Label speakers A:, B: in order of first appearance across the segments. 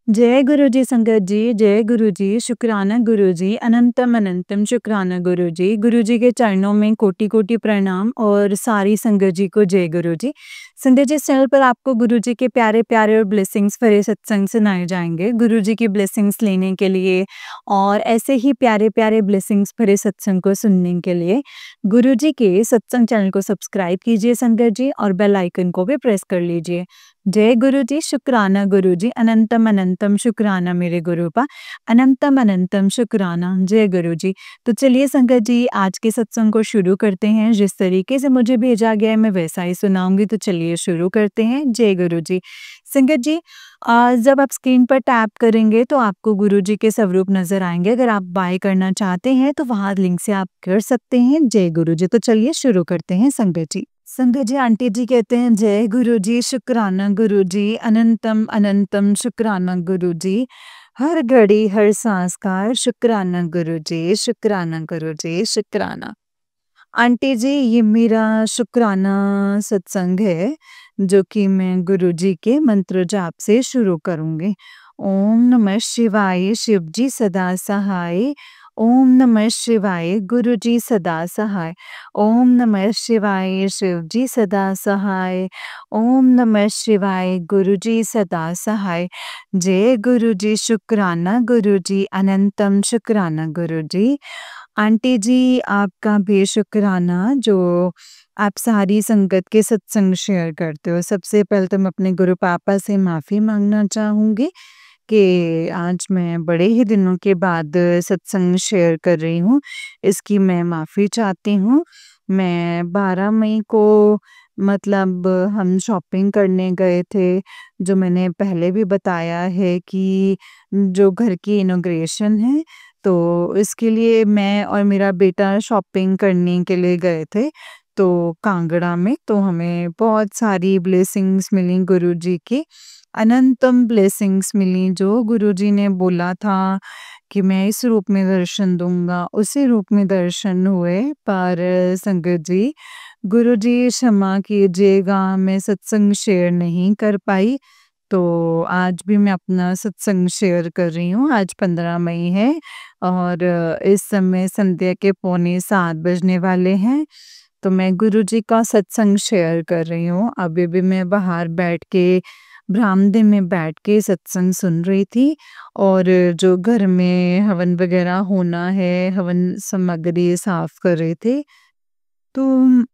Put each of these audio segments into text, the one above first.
A: जय गुरु जी संगत जी, जय गुरु जी, शुक्राना गुरु जी, अनंतम अनंतम शुक्राना गुरु जी। गुरु जी के चरणों में कोटि-कोटि प्रणाम और सारी संगत जी को जय गुरु जी। संगत जी, इस चैनल पर आपको गुरु जी के प्यारे-प्यारे और ब्लेसिंग्स भरे सत्संग सुनाए जाएँगे। गुरु जी की ब्लेसिंग्स लेने के लिए और ऐसे ही प्यारे-प्यारे ब्लेसिंग्स भरे सत्संग को सुनने के लिए गुरु जी के सत्संग चैनल को सब्सक्राइब कीजिए संगत जी और बेल आइकन को भी प्रेस कर लीजिए। जय गुरु जी, शुक्राना गुरु जी, अनंतम अनंतम शुक्राना मेरे गुरुपा, अनंतम अनंतम शुक्राना, जय गुरु जी। तो चलिए संगत जी, आज के सत्संग को शुरू करते हैं। जिस तरीके से मुझे भेजा गया है मैं वैसा ही सुनाऊंगी, तो चलिए शुरू करते हैं। जय गुरु जी। संगत जी, जब आप स्क्रीन पर टैप करेंगे तो आपको गुरु जी के स्वरूप नजर आएंगे। अगर आप बाय करना चाहते हैं तो वहां लिंक से आप कर सकते हैं। जय गुरु जी। तो चलिए शुरू करते हैं संगत जी। संगत जी, आंटी जी कहते हैं जय गुरु जी, शुक्राना गुरु जी, अनंतम अनंतम शुक्राना गुरु जी, हर घड़ी हर सांस का शुक्राना गुरु जी, शुक्राना गुरु जी, शुक्राना। आंटी जी, ये मेरा शुक्राना सत्संग है जो कि मैं गुरु जी के मंत्र जाप से शुरू करूंगी। ओम नमः शिवाय, शिव जी सदा सहाय। ओम नमः शिवाय, गुरु जी सदा सहाय। ओम नमः शिवाय, शिव जी सदा सहाय। ओम नमः शिवाय, गुरु जी सदा सहाय। जय गुरु जी, शुक्राना गुरु जी, अनंतम शुक्राना गुरु जी। आंटी जी, आपका भी शुक्राना जो आप सारी संगत के सत्संग शेयर करते हो। सबसे पहले तो मैं अपने गुरु पापा से माफ़ी माँगना चाहूँगी कि आज मैं बड़े ही दिनों के बाद सत्संग शेयर कर रही हूँ, इसकी मैं माफ़ी चाहती हूँ। मैं 12 मई को मतलब हम शॉपिंग करने गए थे, जो मैंने पहले भी बताया है कि जो घर की इनॉग्रेशन है, तो इसके लिए मैं और मेरा बेटा शॉपिंग करने के लिए गए थे, तो कांगड़ा में। तो हमें बहुत सारी ब्लेसिंग्स मिली गुरुजी की, अनंतम ब्लेसिंग्स मिली जो गुरुजी ने बोला था कि मैं इस रूप में दर्शन दूँगा, उसी रूप में दर्शन हुए। पर संगत जी, गुरुजी क्षमा कीजिएगा, मैं सत्संग शेयर नहीं कर पाई। तो आज भी मैं अपना सत्संग शेयर कर रही हूँ। आज 15 मई है और इस समय संध्या के पौने 7 बजने वाले हैं। तो मैं गुरुजी का सत्संग शेयर कर रही हूँ। अभी भी मैं बाहर बैठ के बरामदे में बैठ के सत्संग सुन रही थी और जो घर में हवन वगैरह होना है, हवन सामग्री साफ कर रहे थे। तो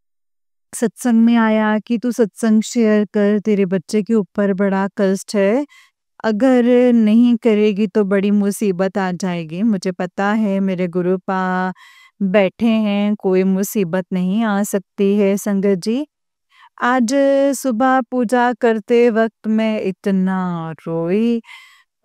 A: सत्संग में आया कि तू सत्संग शेयर कर, तेरे बच्चे के ऊपर बड़ा कष्ट है, अगर नहीं करेगी तो बड़ी मुसीबत आ जाएगी। मुझे पता है मेरे गुरुपा बैठे हैं, कोई मुसीबत नहीं आ सकती है संगत जी। आज सुबह पूजा करते वक्त मैं इतना रोई,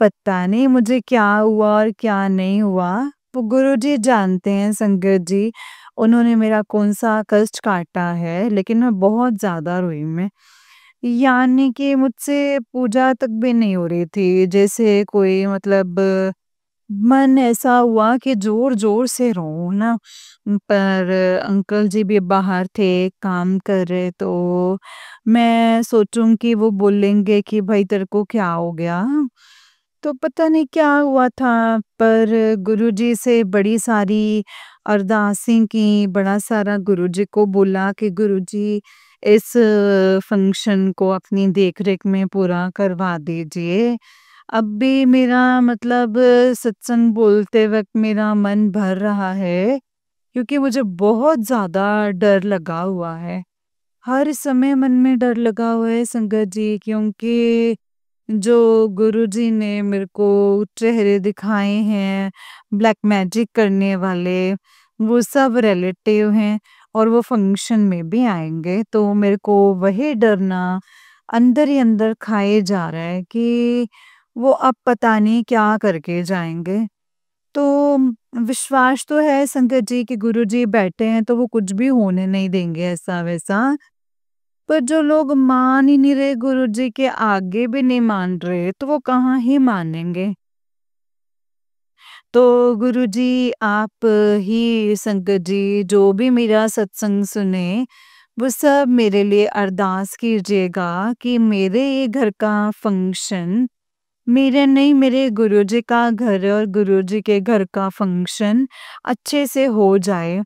A: पता नहीं मुझे क्या हुआ और क्या नहीं हुआ। वो गुरुजी जानते हैं संगत जी, उन्होंने मेरा कौन-सा कष्ट काटा है, लेकिन मैं बहुत ज़्यादा रोई मैं। यानी कि मुझसे पूजा तक भी नहीं हो रही थी, जैसे कोई मतलब मन ऐसा हुआ कि ज़ोर-ज़ोर से रोऊँ ना, पर अंकल जी भी बाहर थे, काम कर रहे, तो मैं सोचूँ कि वो बोलेंगे कि भाई तेरे को क्या हो गया? तो पता नहीं क्या हुआ था, पर गुरुजी से बड़ी सारी अरदासें की, बड़ा सारा गुरुजी को बोला कि गुरुजी इस फंक्शन को अपनी देख-रेख में पूरा करवा दीजिए। अब भी मेरा मतलब सत्संग बोलते वक़्त मेरा मन भर रहा है, क्योंकि मुझे बहुत ज़्यादा डर लगा हुआ है। हर समय मन में डर लगा हुआ है संगत जी, क्योंकि जो गुरुजी ने मेरे को चेहरे दिखाए हैं, ब्लैक मैजिक करने वाले, वो सब रिलेटिव हैं और वो फंक्शन में भी आएँगे। तो मेरे को वही डर ना अंदर ही अंदर खाए जा रहा है कि वो अब पता नहीं क्या करके जाएँगे। तो विश्वास तो है संगत जी कि गुरुजी बैठे हैं तो वो कुछ भी होने नहीं देंगे ऐसा-वैसा। पर जो लोग मान ही नहीं रहे, गुरुजी के आगे भी नहीं मान रहे, तो वो कहाँ ही मानेंगे। तो गुरुजी आप ही संगत जी जो भी मेरा सत्संग सुने, वो सब मेरे लिए अरदास कीजिएगा कि मेरे ये घर का फंक्शन मेरे नहीं, मेरे गुरुजी का घर और गुरुजी के घर का फंक्शन अच्छे से हो जाए,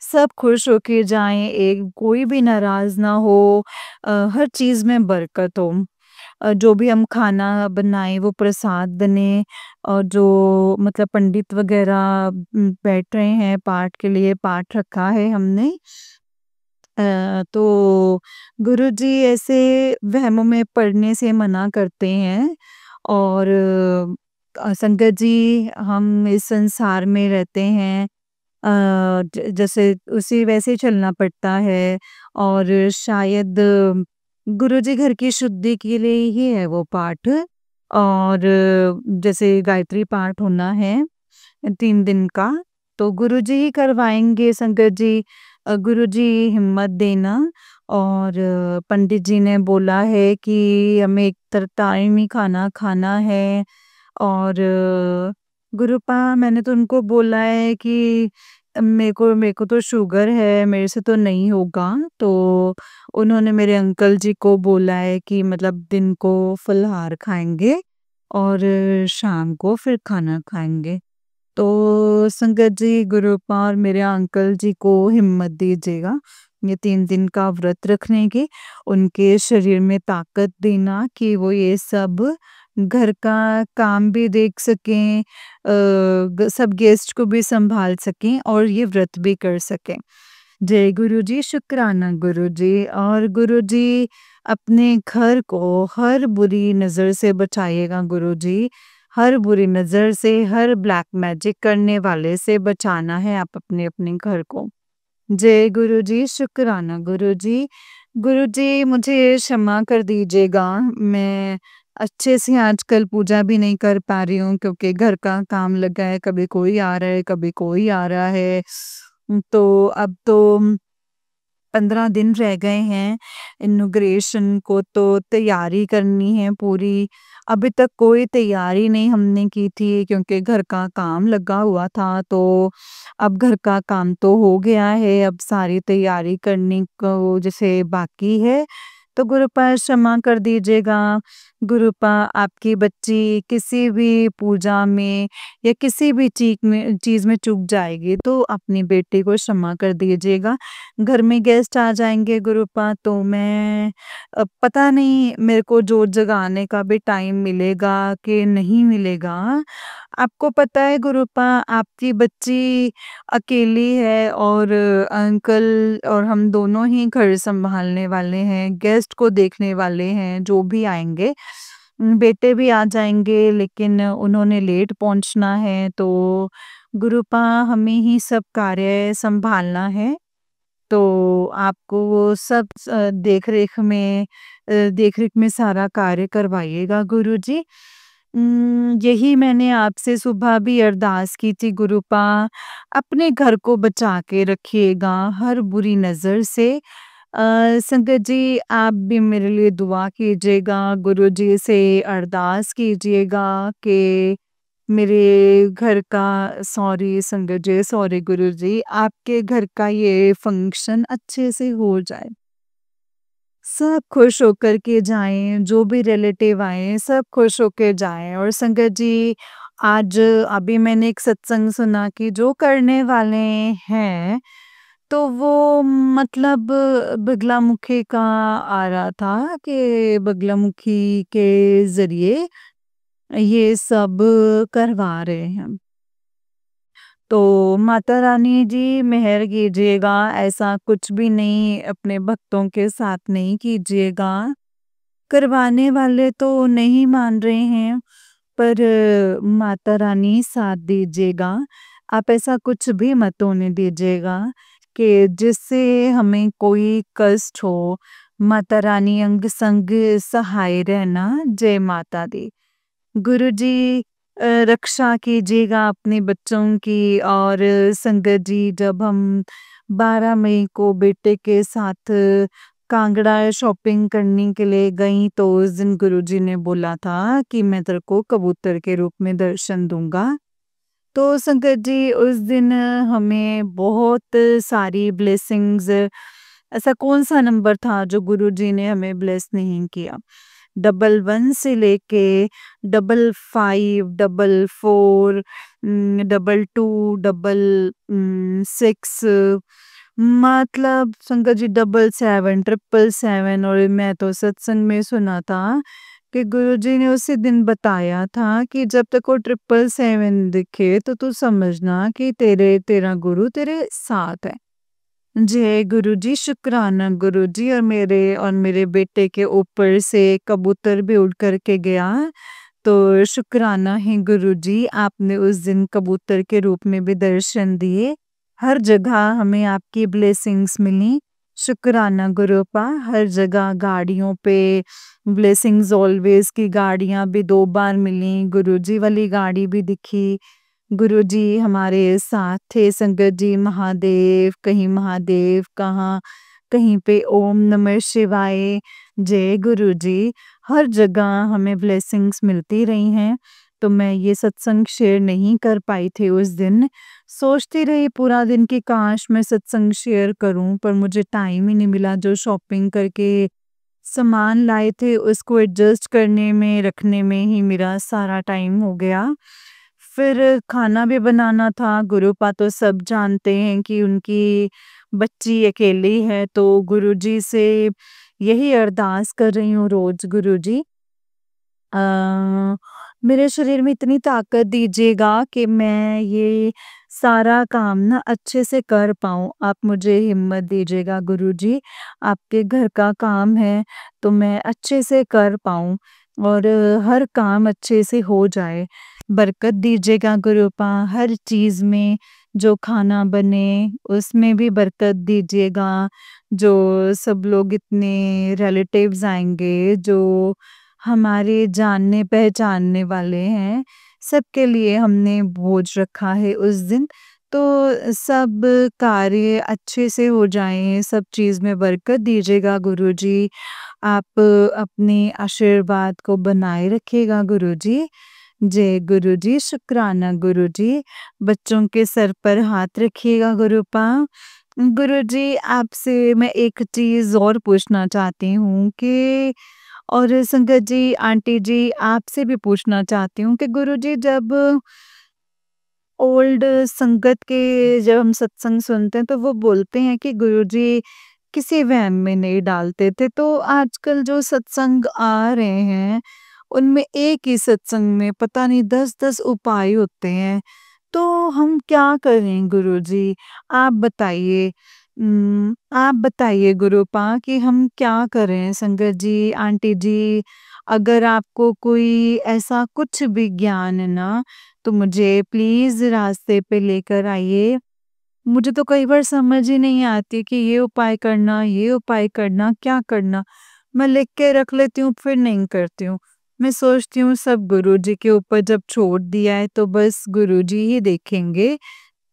A: सब खुश होके जाएँ, एक कोई भी नाराज़ ना हो, हर चीज़ में बरकत हो। जो भी हम खाना बनाएँ वो प्रसाद बने, और जो मतलब पंडित वग़ैरह बैठ रहे हैं पाठ के लिए, पाठ रखा है हमने। तो गुरुजी ऐसे वहमों में पड़ने से मना करते हैं, और संगत जी हम इस संसार में रहते हैं, जैसे उसी वैसे चलना पड़ता है, और शायद गुरुजी घर की शुद्धि के लिए ही है वो पाठ, और जैसे गायत्री पाठ होना है 3 दिन का, तो गुरुजी ही करवाएँगे संगत जी। गुरुजी हिम्मत देना, और पंडित जी ने बोला है कि हमें एक टाइम ही खाना खाना है, और गुरुपा मैंने तो उनको बोला है कि मेरे को तो शुगर है, मेरे से तो नहीं होगा। तो उन्होंने मेरे अंकल जी को बोला है कि मतलब दिन को फलाहार खाएँगे, और शाम को फिर खाना खाएँगे। तो संगत जी गुरुपा और मेरे अंकल जी को हिम्मत दीजिएगा, ये 3 दिन का व्रत रखने की, उनके शरीर में ताकत देना कि वो ये सब घर का काम भी देख सकें, सब गेस्ट को भी संभाल सकें और ये व्रत भी कर सकें। जय गुरु जी, शुक्राना गुरु जी, और गुरु जी अपने घर को हर बुरी नज़र से बचाइएगा गुरु जी। हर बुरी नज़र से, हर ब्लैक मैजिक करने वाले से बचाना है आप अपने घर को। जय गुरु जी, शुक्राना गुरु जी। गुरु जी मुझे क्षमा कर दीजिएगा, मैं अच्छे से आजकल पूजा भी नहीं कर पा रही हूँ क्योंकि घर का काम लगा है, कभी कोई आ रहा है, कभी कोई आ रहा है। तो अब तो 15 दिन रह गए हैं इनॉग्रेशन को, तो तैयारी करनी है पूरी। अभी तक कोई तैयारी नहीं हमने की थी क्योंकि घर का काम लगा हुआ था, तो अब घर का काम तो हो गया है, अब सारी तैयारी करने को जैसे बाकी है। तो गुरुपा क्षमा कर दीजिएगा। गुरुपा आपकी बच्ची किसी भी पूजा में या किसी भी चीज़ में चूक जाएगी तो अपनी बेटी को क्षमा कर दीजिएगा। घर में गेस्ट आ जाएँगे गुरुपा, तो मैं पता नहीं मेरे को जोत जगाने का भी टाइम मिलेगा कि नहीं मिलेगा। आपको पता है गुरुपा, आपकी बच्ची अकेली है, और अंकल और हम दोनों ही घर सँभालने वाले हैं, गेस्ट को देखने वाले हैं जो भी आएँगे। बेटे भी आ जाएँगे लेकिन उन्होंने लेट पहुँचना है, तो गुरुपा हमें ही सब कार्य सँभालना है। तो आपको वो सब देख-रेख में सारा कार्य करवाइएगा गुरुजी। यही मैंने आपसे सुबह भी अरदास की थी गुरुपा, अपने घर को बचा के रखिएगा हर बुरी नज़र से। संगत जी आप भी मेरे लिए दुआ कीजिएगा, गुरुजी से अरदास कीजिएगा कि मेरे घर का, सॉरी संगत जी, सॉरी गुरुजी, आपके घर का ये फंक्शन अच्छे से हो जाए। सब खुश होकर के जाएँ, जो भी रिलेटिव आएँ सब खुश होके जाएँ, और संगत जी आज अभी मैंने एक सत्संग सुना कि जो करने वाले हैं, तो वो मतलब बगलामुखी का आ रहा था कि बगलामुखी के ज़रिए ये सब करवा रहे हैं। तो माता रानी जी मेहर कीजिएगा, ऐसा कुछ भी नहीं अपने भक्तों के साथ नहीं कीजिएगा। करवाने वाले तो नहीं मान रहे हैं, पर माता रानी साथ दीजिएगा। आप ऐसा कुछ भी मत होने दीजिएगा कि जिससे हमें कोई कष्ट हो। माता रानी अंग संग सहाय रहना। जय माता दी। गुरुजी रक्षा कीजिएगा अपने बच्चों की, और संगत जी जब हम 12 मई को बेटे के साथ कांगड़ा शॉपिंग करने के लिए गई, तो उस दिन गुरुजी ने बोला था कि मैं तेरे को कबूतर के रूप में दर्शन दूंगा। तो संगत जी उस दिन हमें बहुत सारी ब्लेसिंग्स, ऐसा कौन सा नंबर था जो गुरुजी ने हमें ब्लेस नहीं किया। 11 से लेके 55, 44, 22, 6, मतलब संगत जी 77, 777। और मैं तो सत्संग में सुना था कि गुरुजी ने उसी दिन बताया था कि जब तक वो 777 दिखे तो तू समझना कि तेरा गुरु तेरे साथ है। जय गुरुजी, शुक्राना गुरुजी। और मेरे बेटे के ऊपर से कबूतर भी उड़ कर के गया, तो शुक्राना है गुरुजी, आपने उस दिन कबूतर के रूप में भी दर्शन दिए। हर जगह हमें आपकी ब्लेसिंग्स मिली। शुक्राना गुरुपा। हर जगह गाड़ियों पे ब्लेसिंग्स ऑलवेज की गाड़ियां भी 2 बार मिली, गुरुजी वाली गाड़ी भी दिखी। गुरुजी हमारे साथ थे। संगत जी, महादेव कहीं महादेव कहाँ, कहीं पे ओम नमः शिवाय। जय गुरुजी। हर जगह हमें ब्लेसिंग्स मिलती रही हैं। तो मैं ये सत्संग शेयर नहीं कर पाई थी उस दिन। सोचती रही पूरा दिन कि काश मैं सत्संग शेयर करूं, पर मुझे टाइम ही नहीं मिला। जो शॉपिंग करके सामान लाए थे उसको एडजस्ट करने में, रखने में ही मेरा सारा टाइम हो गया। फिर खाना भी बनाना था। गुरुपा तो सब जानते हैं कि उनकी बच्ची अकेली है, तो गुरुजी से यही अरदास कर रही हूँ रोज, गुरुजी मेरे शरीर में इतनी ताकत दीजिएगा कि मैं ये सारा काम ना अच्छे से कर पाऊँ। आप मुझे हिम्मत दीजिएगा गुरुजी। आपके घर का काम है तो मैं अच्छे से कर पाऊँ और हर काम अच्छे से हो जाए। बरकत दीजिएगा गुरुपा, हर चीज़ में। जो खाना बने उसमें भी बरकत दीजिएगा। जो सब लोग इतने रिलेटिव्स आएंगे, जो हमारे जानने पहचानने वाले हैं, सबके लिए हमने भोज रखा है उस दिन। तो सब कार्य अच्छे से हो जाएं, सब चीज़ में बरकत दीजिएगा गुरुजी। आप अपने आशीर्वाद को बनाए रखिएगा गुरुजी। जय गुरुजी, शुक्राना गुरुजी। बच्चों के सर पर हाथ रखिएगा गुरुपा। गुरुजी, आपसे मैं एक चीज़ और पूछना चाहती हूँ कि, और संगत जी, आंटी जी, आपसे भी पूछना चाहती हूँ कि गुरुजी, जब ओल्ड संगत के जब हम सत्संग सुनते हैं तो वो बोलते हैं कि गुरुजी किसी वहम में नहीं डालते थे। तो आजकल जो सत्संग आ रहे हैं उनमें एक ही सत्संग में पता नहीं 10-10 उपाय होते हैं। तो हम क्या करें गुरुजी? आप बताइए। आप बताइए गुरुपा कि हम क्या करें? संगत जी, आंटी जी, अगर आपको कोई ऐसा कुछ भी ज्ञान है ना, तो मुझे प्लीज़ रास्ते पे लेकर आइए। मुझे तो कई बार समझ ही नहीं आती कि ये उपाय करना, क्या करना? मैं लिख के रख लेती हूँ, फिर नहीं करती हूँ। मैं सोचती हूँ सब गुरुजी के ऊपर जब छोड़ दिया है तो बस गुरुजी ही देखेंगे।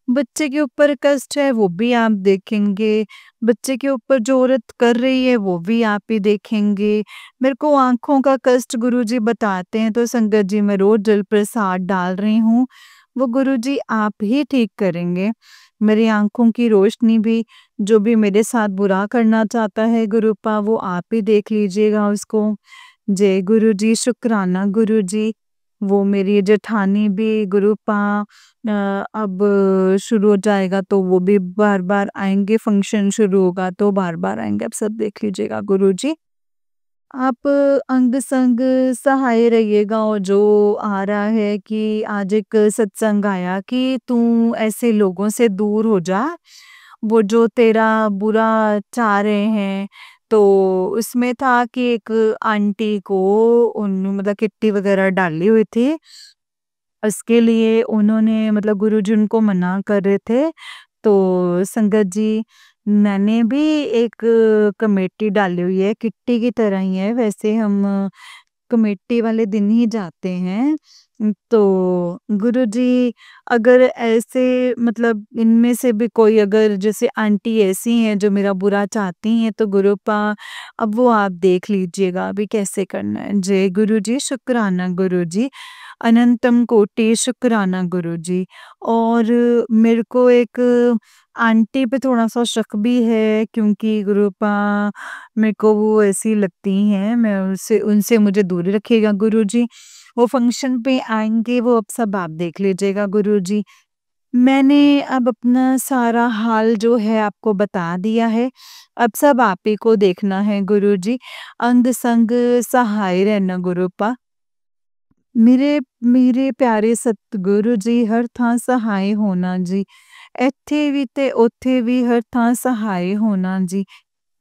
A: बच्चे के ऊपर कष्ट है वो भी आप देखेंगे, बच्चे के ऊपर जो औरत कर रही है वो भी आप ही देखेंगे। मेरे को आँखों का कष्ट गुरुजी बताते हैं तो संगत जी, मैं रोज़ जल प्रसाद डाल रही हूँ, वो गुरुजी आप ही ठीक करेंगे। मेरी आँखों की रोशनी भी, जो भी मेरे साथ बुरा करना चाहता है गुरुपा, वो आप ही देख लीजिएगा उसको। जय गुरुजी, शुक्राना गुरुजी। वो मेरी जेठानी भी गुरुपा अब शुरू हो जाएगा तो वो भी बार-बार आएँगे, फंक्शन शुरू होगा तो बार-बार आएँगे, आप सब देख लीजिएगा गुरुजी। आप अंग-संग सहाय रहिएगा। और जो आ रहा है कि आज एक सत्संग आया कि तू ऐसे लोगों से दूर हो जा, वो जो तेरा बुरा चाह रहे हैं। तो उसमें था कि एक आंटी को उन मतलब किट्टी वगैरह डाली हुई थी। उसके लिए उन्होंने मतलब गुरुजी उनको मना कर रहे थे। तो संगत जी, मैंने भी एक कमेटी डाली हुई है, किट्टी की तरह ही है। वैसे हम कमेटी वाले दिन ही जाते हैं। तो गुरुजी, अगर ऐसे मतलब इनमें से भी कोई, अगर जैसे आंटी ऐसी हैं जो मेरा बुरा चाहती हैं, तो गुरुपा अब वो आप देख लीजिएगा अभी कैसे करना है। जय गुरुजी, शुक्राना गुरुजी। अनंतम कोटि शुक्राना गुरुजी। और मेरे को एक आंटी पे थोड़ा-सा शक भी है, क्योंकि गुरुपा मेरे को वो ऐसी लगती हैं, मैं उनसे उनसे मुझे दूर रखिएगा गुरुजी। वो फंक्शन पे आएँगे, वो अब सब आप देख लीजिएगा गुरुजी। मैंने अब अपना सारा हाल जो है आपको बता दिया है, अब सब आप ही को देखना है गुरुजी। अंग संग सहाय रहना गुरुपा। ਮੇਰੇ ਮੇਰੇ ਪਿਆਰੇ ਸਤਿਗੁਰੂ ਜੀ, ਹਰ ਥਾਂ ਸਹਾਈ ਹੋਣਾ ਜੀ। ਇੱਥੇ ਵੀ ਤੇ ਉੱਥੇ ਵੀ ਹਰ ਥਾਂ ਸਹਾਈ ਹੋਣਾ ਜੀ।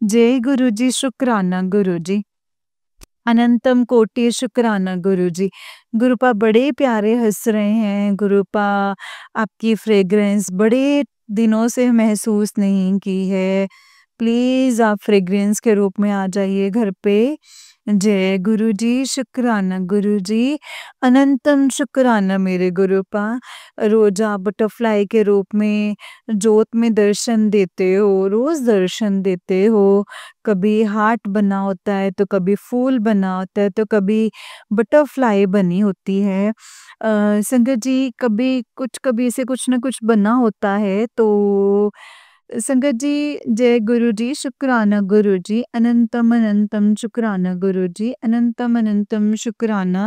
A: जय गुरु जी, शुक्राना गुरु जी। अनंतम कोटि शुक्राना गुरु जी। गुरुपा बड़े प्यारे हंस रहे हैं गुरुपा, आपकी फ्रेग्रेंस बड़े दिनों से महसूस नहीं की है। प्लीज आप फ्रेग्रेंस के रूप में आ जाइए घर पे। जय गुरु जी, शुक्राना गुरु जी। अनंतम शुक्राना मेरे गुरुपा। रोजा बटरफ्लाई के रूप में जोत में दर्शन देते हो, रोज दर्शन देते हो। कभी हार्ट बना होता है, तो कभी फूल बना होता है, तो कभी बटरफ्लाई बनी होती है। संगत जी, कभी से कुछ ना कुछ बना होता है। तो संगत जी, जय गुरु जी, शुक्राना गुरु जी। अनंतम अनंतम शुक्राना गुरु जी। अनंतम अनंतम शुक्राना।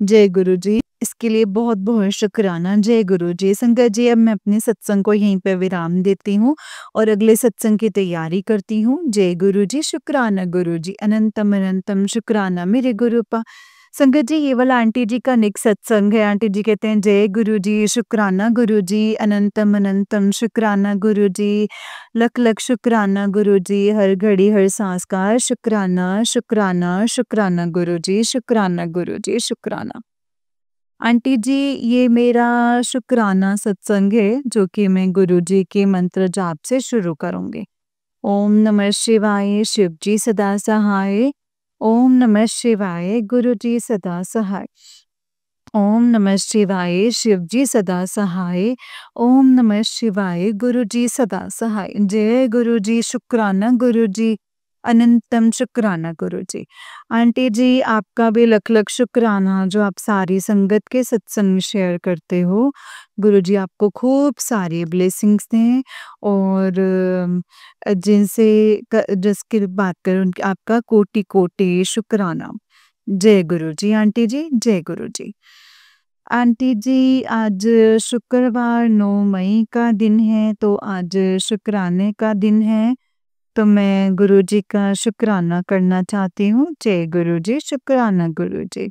A: जय गुरु जी। इसके लिए बहुत बहुत शुक्राना। जय गुरु जी। संगत जी, अब मैं अपने सत्संग को यहीं पे विराम देती हूँ और अगले सत्संग की तैयारी करती हूँ। जय गुरु जी, शुक्राना गुरु जी। अनंतम अनंतम शुक्राना मेरे गुरुपा। संगत जी, ये वाला आंटी जी का नेक्स्ट सत्संग है। आंटी जी कहते हैं, जय गुरु जी, शुक्राना गुरु जी। अनंतम अनंतम शुक्राना गुरु जी। लख लख शुक्राना गुरु जी। हर घड़ी हर सांस का शुक्राना शुक्राना शुक्राना गुरु जी। शुक्राना गुरु जी, शुक्राना। आंटी जी, ये मेरा शुक्राना सत्संग है, जो कि मैं गुरु जी के मंत्र जाप से शुरू करूंगी। ओम नमः शिवाय, शिव जी सदा सहाय। ओम नमः शिवाय, गुरु जी सदा सहाय। ओम नमः शिवाय, शिव जी सदा सहाय। ओम नमः शिवाय, गुरु जी सदा सहाय। जय गुरु जी, शुक्राना गुरु जी। अनंतम शुक्राना गुरु जी। आंटी जी, आपका भी लख लख शुक्राना, जो आप सारी संगत के सत्संग शेयर करते हो। गुरु जी आपको खूब सारी ब्लेसिंग्स दें, और जिनसे जिसकी बात करें उनकी आपका कोटि कोटि शुक्राना। जय गुरु जी आंटी जी, जय गुरु जी। आंटी जी, आज शुक्रवार 9 मई का दिन है, तो आज शुक्राने का दिन है। तो मैं गुरु जी का शुक्राना करना चाहती हूँ। जय गुरु जी, शुक्राना गुरु जी।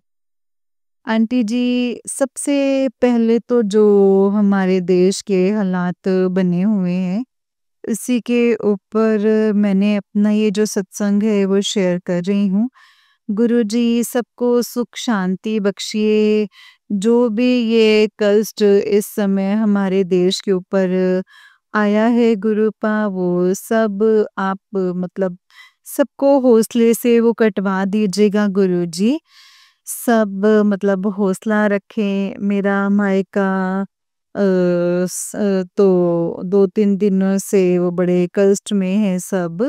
A: आंटी जी, सबसे पहले तो जो हमारे देश के हालात बने हुए हैं, उसी के ऊपर मैंने अपना ये जो सत्संग है वो शेयर कर रही हूँ। गुरु जी सबको सुख शांति बख्शिए। जो भी ये कष्ट इस समय हमारे देश के ऊपर आया है गुरुपा, वो सब आप मतलब सबको हौसले से वो कटवा दीजिएगा गुरु जी। सब मतलब हौसला रखें। मेरा मायका तो 2-3 दिनों से वो बड़े कष्ट में है सब।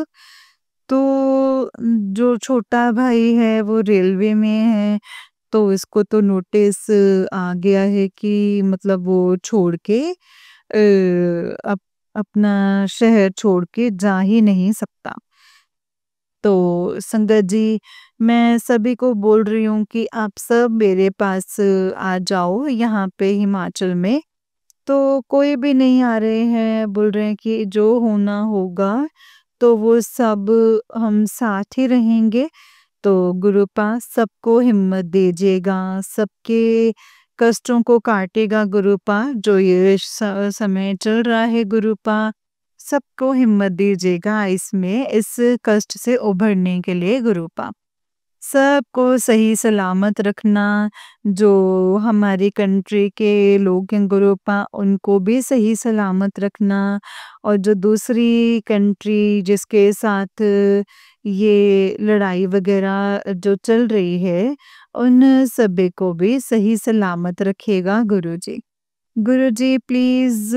A: तो जो छोटा भाई है वो रेलवे में है, तो इसको तो नोटिस आ गया है कि मतलब वो छोड़ के अपना शहर छोड़ के जा ही नहीं सकता। तो संगत जी, मैं सभी को बोल रही हूँ कि आप सब मेरे पास आ जाओ यहाँ पे हिमाचल में। तो कोई भी नहीं आ रहे हैं, बोल रहे हैं कि जो होना होगा, तो वो सब हम साथ ही रहेंगे। तो गुरुपा सबको हिम्मत दीजिएगा, सबके कष्टों को काटेगा गुरुपा, जो ये समय चल रहा है गुरुपा। सबको हिम्मत दीजिएगा इसमें, इस कष्ट से उभरने के लिए गुरुपा। सबको सही सलामत रखना। जो हमारी कंट्री के लोग हैं गुरुपा, उनको भी सही सलामत रखना। और जो दूसरी कंट्री जिसके साथ ये लड़ाई वगैरह जो चल रही है, उन सभी को भी सही सलामत रखिएगा गुरु जी। गुरुजी प्लीज़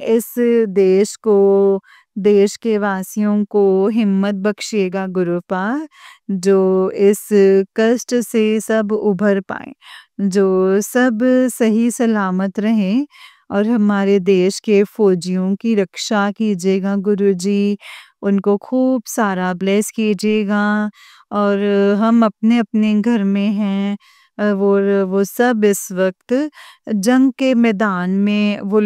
A: इस देश को, देश के वासियों को हिम्मत बख्शिएगा गुरुपा, जो इस कष्ट से सब उभर पाएँ, जो सब सही सलामत रहें और हमारे देश के फौजियों की रक्षा कीजिएगा गुरुजी, उनको खूब सारा ब्लेस कीजिएगा और हम अपने-अपने घर में हैं वो सब इस वक़्त जंग के मैदान में वो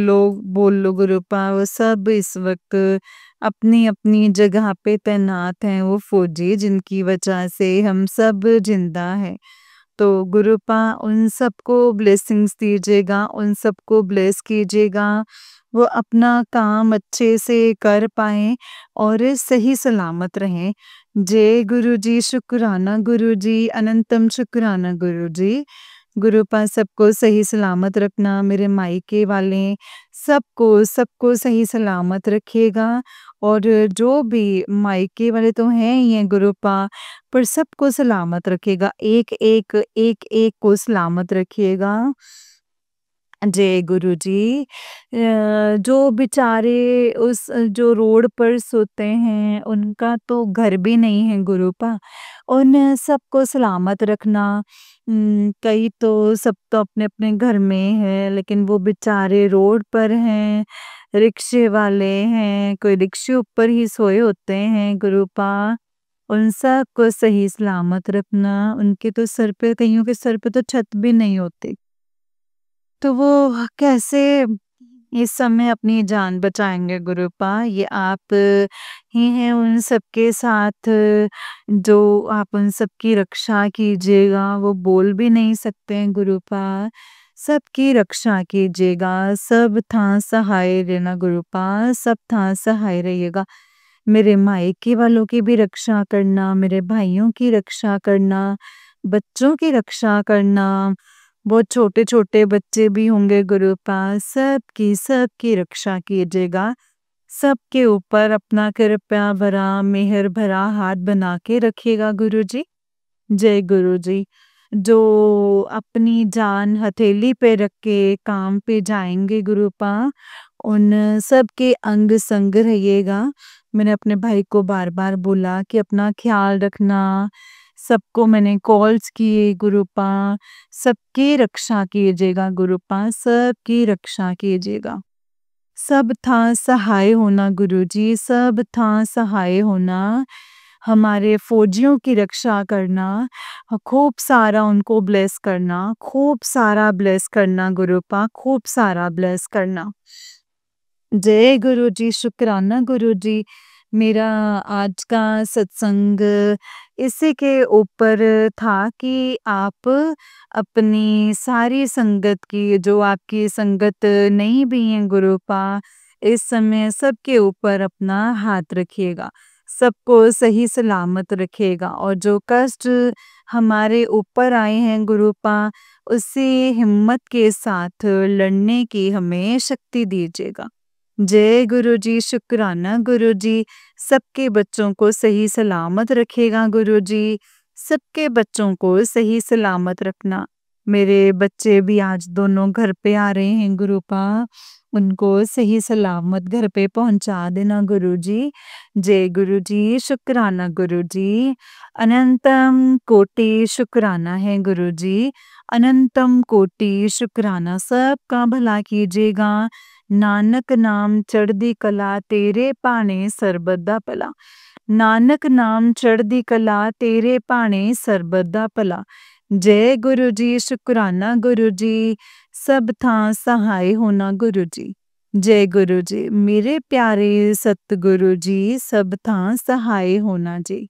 A: लोग रूपा वो सब इस वक़्त अपनी-अपनी जगह पे तैनात हैं वो फ़ौजी जिनकी वजह से हम सब ज़िंदा हैं। तो गुरुपा उन सबको ब्लेसिंग्स दीजिएगा, उन सबको ब्लेस कीजिएगा, वो अपना काम अच्छे से कर पाएँ और सही सलामत रहें। जय गुरुजी, शुक्राना गुरुजी, अनंतम शुक्राना गुरुजी। गुरुपा सबको सही सलामत रखना, मेरे मायके वाले सबको सही सलामत रखिएगा और जो भी मायके वाले तो हैं ही हैं गुरुपा, पर सबको सलामत रखिएगा, एक-एक को सलामत रखिएगा। जय गुरुजी। जो बेचारे उस जो रोड पर सोते हैं, उनका तो घर भी नहीं है गुरुपा, उन सबको सलामत रखना। कई तो सब तो अपने-अपने घर में हैं, लेकिन वो बेचारे रोड पर हैं, रिक्शे वाले हैं, कोई रिक्शे ऊपर ही सोए होते हैं गुरुपा, उन सबको सही सलामत रखना। उनके तो सर पे कइयों के सर पे तो छत भी नहीं होती। तो वो कैसे इस समय अपनी जान बचाएँगे गुरुपा? ये आप ही हैं उन सबके साथ जो आप उन सबकी रक्षा कीजिएगा, वो बोल भी नहीं सकते हैं गुरुपा। सबकी रक्षा कीजिएगा, सब थां सहाय रहना गुरुपा, सब थां सहाय रहिएगा। मेरे मायके वालों की भी रक्षा करना, मेरे भाइयों की रक्षा करना, बच्चों की रक्षा करना, बहुत छोटे-छोटे बच्चे भी होंगे गुरुपा, सबकी रक्षा कीजिएगा। सबके ऊपर अपना कृपया भरा, मेहर भरा हाथ बना के रखिएगा गुरुजी। जय गुरुजी। जो अपनी जान हथेली पे रख के काम पे जाएँगे गुरुपा, उन सबके अंग संग रहिएगा। मैंने अपने भाई को बार-बार बोला कि अपना ख़्याल रखना, सबको मैंने कॉल्स किए गुरुपा, सबकी रक्षा कीजिएगा गुरुपा, सबकी रक्षा कीजिएगा। सब था सहाय होना गुरुजी, सब था सहाय होना, हमारे फौजियों की रक्षा करना, खूब सारा उनको ब्लेस करना, खूब सारा ब्लेस करना गुरुपा, खूब सारा ब्लेस करना। जय गुरुजी, शुक्राना गुरुजी। मेरा आज का सत्संग इसी के ऊपर था कि आप अपनी सारी संगत की जो आपकी संगत नहीं भी हैं गुरुपा, इस समय सबके ऊपर अपना हाथ रखिएगा, सबको सही सलामत रखिएगा और जो कष्ट हमारे ऊपर आए हैं गुरुपा, उससे हिम्मत के साथ लड़ने की हमें शक्ति दीजिएगा। जय गुरुजी, शुक्राना गुरुजी, सबके बच्चों को सही सलामत रखिएगा गुरुजी, सबके बच्चों को सही सलामत रखना। मेरे बच्चे भी आज दोनों घर पे आ रहे हैं गुरुपा, उनको सही सलामत घर पे पहुँचा देना गुरुजी। जय गुरुजी, शुक्राना गुरुजी, अनंतम कोटि शुक्राना है गुरुजी, अनंतम कोटि शुक्राना, सबका भला कीजिएगा। नानक नाम चढ़दी कला तेरे भाने सरबत दा भला, नानक नाम चढ़दी कला तेरे भाने सरबत दा भला। जय गुरुजी, शुक्राना गुरुजी, सब थां सहाय होना गुरुजी। जय गुरुजी, मेरे प्यारे सतगुरु जी, सब थां सहाय होना जी।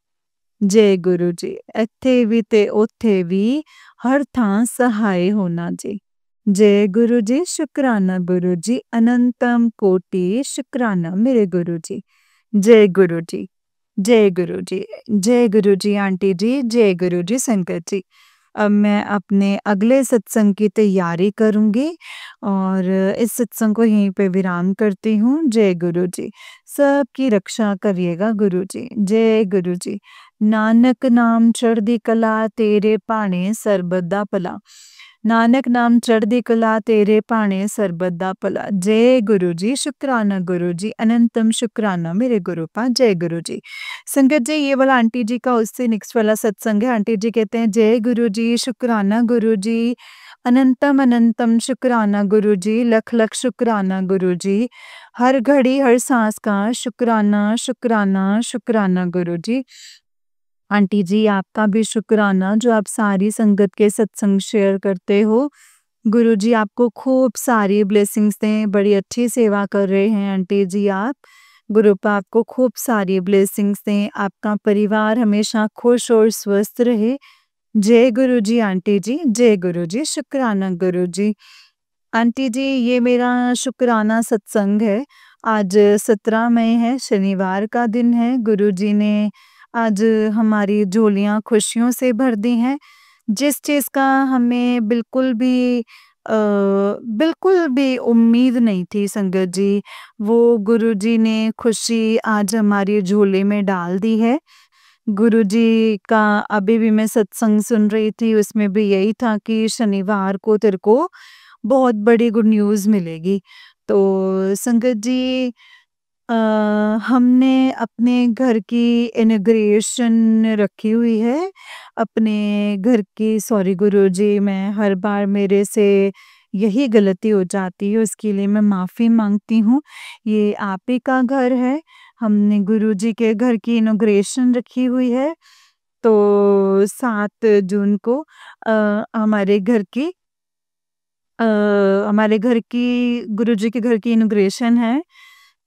A: जय गुरुजी, ਇੱਥੇ ਵੀ ਤੇ ਉੱਥੇ ਵੀ हर थां सहाय होना जी। जय गुरु जी, शुक्राना गुरु जी, अनंतम कोटि शुक्राना मेरे गुरु जी। जय गुरु जी, जय गुरु जी, जय गुरु जी आंटी जी, जय गुरु जी संगत जी। अब मैं अपने अगले सत्संग की तैयारी करूँगी और इस सत्संग को यहीं पे विराम करती हूँ। जय गुरु जी, सबकी रक्षा करिएगा गुरु जी। जय गुरु जी। नानक नाम चढ़दी कला तेरे भाने सरबत दा भला। नानक नाम चढ़दी कला तेरे भाणे सरबत दा भला। जय गुरु जी, शुक्राना गुरु जी, अनंतम शुक्राना मेरे गुरु पा, जय गुरु जी। संगत जी, ये वाला आंटी जी का उससे नेक्स्ट वाला सत्संग है। आंटी जी कहते हैं, जय गुरु जी, शुक्राना गुरु जी, अनंतम अनंतम शुक्राना गुरु जी, लख लख शुक्राना गुरु जी, हर घड़ी हर सांस का शुक्राना शुक्राना शुक्राना गुरु जी। आंटी जी, आपका भी शुक्राना जो आप सारी संगत के सत्संग शेयर करते हो। गुरु जी आपको खूब सारी ब्लेसिंग्स दें, बड़ी अच्छी सेवा कर रहे हैं आंटी जी आप। गुरु पा आपको खूब सारी ब्लेसिंग्स दें, आपका परिवार हमेशा खुश और स्वस्थ रहे। जय गुरु जी आंटी जी, जय गुरु जी, शुक्राना गुरु जी। आंटी जी, ये मेरा शुक्राना सत्संग है। आज 17 मई है, शनिवार का दिन है। गुरु जी ने आज हमारी झोलियाँ खुशियों से भर दी हैं। जिस चीज़ का हमें बिल्कुल भी उम्मीद नहीं थी संगत जी, वो गुरु जी ने खुशी आज हमारी झोली में डाल दी है। गुरु जी का अभी भी मैं सत्संग सुन रही थी, उसमें भी यही था कि शनिवार को तेरे को बहुत बड़ी गुड न्यूज़ मिलेगी। तो संगत जी, अ, हमने अपने घर की इनॉग्रेशन रखी हुई है। अपने घर की, सॉरी गुरु जी, मैं हर बार मेरे से यही गलती हो जाती है, उसके लिए मैं माफ़ी माँगती हूँ। ये आप ही का घर है, हमने गुरु जी के घर की इनॉग्रेशन रखी हुई है। तो 7 जून को हमारे घर की अ, हमारे घर की गुरुजी के घर की इनॉग्रेशन है,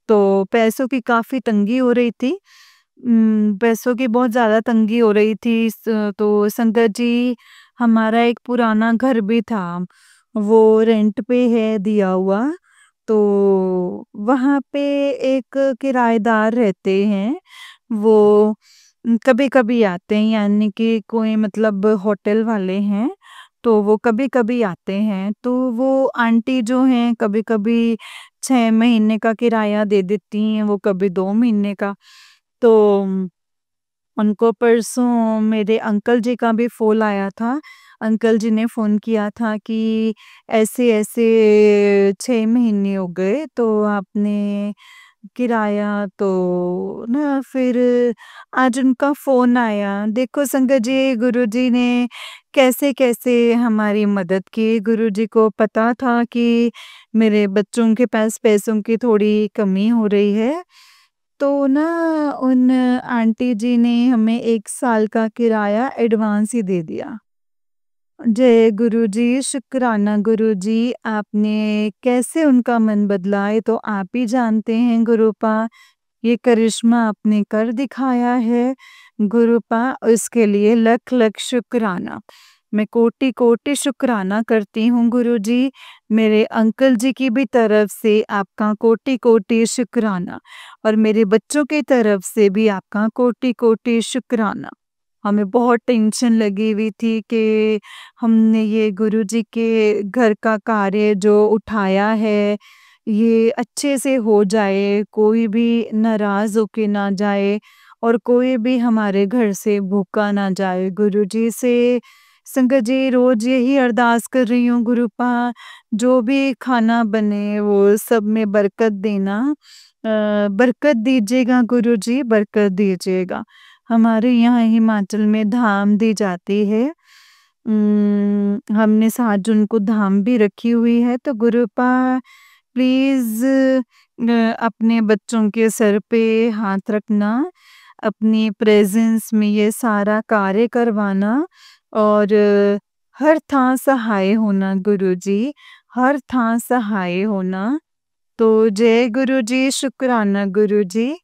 A: तो पैसों की काफ़ी तंगी हो रही थी। पैसों की बहुत ज़्यादा तंगी हो रही थी। तो संगत जी, हमारा एक पुराना घर भी था, वो रेंट पे है दिया हुआ। तो वहाँ पे एक किराएदार रहते हैं, वो कभी-कभी आते हैं, यानी कि कोई मतलब होटल वाले हैं, तो वो कभी-कभी आते हैं। तो वो आंटी जो हैं कभी-कभी 6 महीने का किराया दे देती हैं, वो कभी 2 महीने का। तो उनको परसों मेरे अंकल जी का भी फ़ोन आया था। अंकल जी ने फ़ोन किया था कि ऐसे-ऐसे 6 महीने हो गए, तो आपने किराया तो ना, फिर आज उनका फ़ोन आया। देखो संगत जी, गुरुजी ने कैसे-कैसे हमारी मदद की। गुरुजी को पता था कि मेरे बच्चों के पास पैसों की थोड़ी कमी हो रही है। तो ना, उन आंटी जी ने हमें 1 साल का किराया एडवांस ही दे दिया। जय गुरु जी, शुक्राना गुरु जी, आपने कैसे उनका मन बदला है तो आप ही जानते हैं गुरुपा। ये करिश्मा आपने कर दिखाया है गुरुपा, उसके लिए लख लख शुक्राना। मैं कोटि कोटि शुक्राना करती हूँ गुरु जी। मेरे अंकल जी की भी तरफ से आपका कोटि कोटि शुक्राना, और मेरे बच्चों की तरफ से भी आपका कोटि कोटि शुक्राना। हमें बहुत टेंशन लगी हुई थी कि हमने ये गुरु जी के घर का कार्य जो उठाया है, ये अच्छे से हो जाए, कोई भी नाराज़ होके ना जाए और कोई भी हमारे घर से भूखा ना जाए। गुरु जी से संगत जी रोज़ यही अरदास कर रही हूँ गुरुपा, जो भी खाना बने वो सब में बरकत देना। बरकत दीजिएगा गुरु जी, बरकत दीजिएगा। हमारे यहाँ हिमाचल में धाम दी जाती है। हमने 7 जून को धाम भी रखी हुई है, तो गुरुपा प्लीज़ अपने बच्चों के सर पे हाथ रखना, अपनी प्रेज़ेंस में ये सारा कार्य करवाना, और हर थां सहाय होना गुरुजी, हर थां सहाय होना। तो जय गुरु जी, शुक्राना गुरु जी।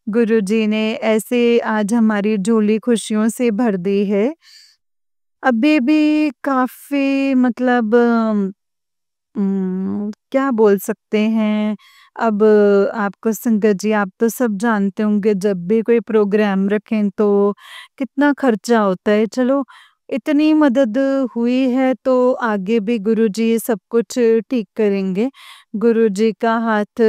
A: गुरु जी ने ऐसे आज हमारी झोली खुशियों से भर दी है। अभी भी काफ़ी मतलब क्या बोल सकते हैं, अब आपको संगत जी, आप तो सब जानते होंगे, जब भी कोई प्रोग्राम रखें तो कितना खर्चा होता है। चलो, इतनी मदद हुई है तो आगे भी गुरुजी सब कुछ ठीक करेंगे। गुरुजी का हाथ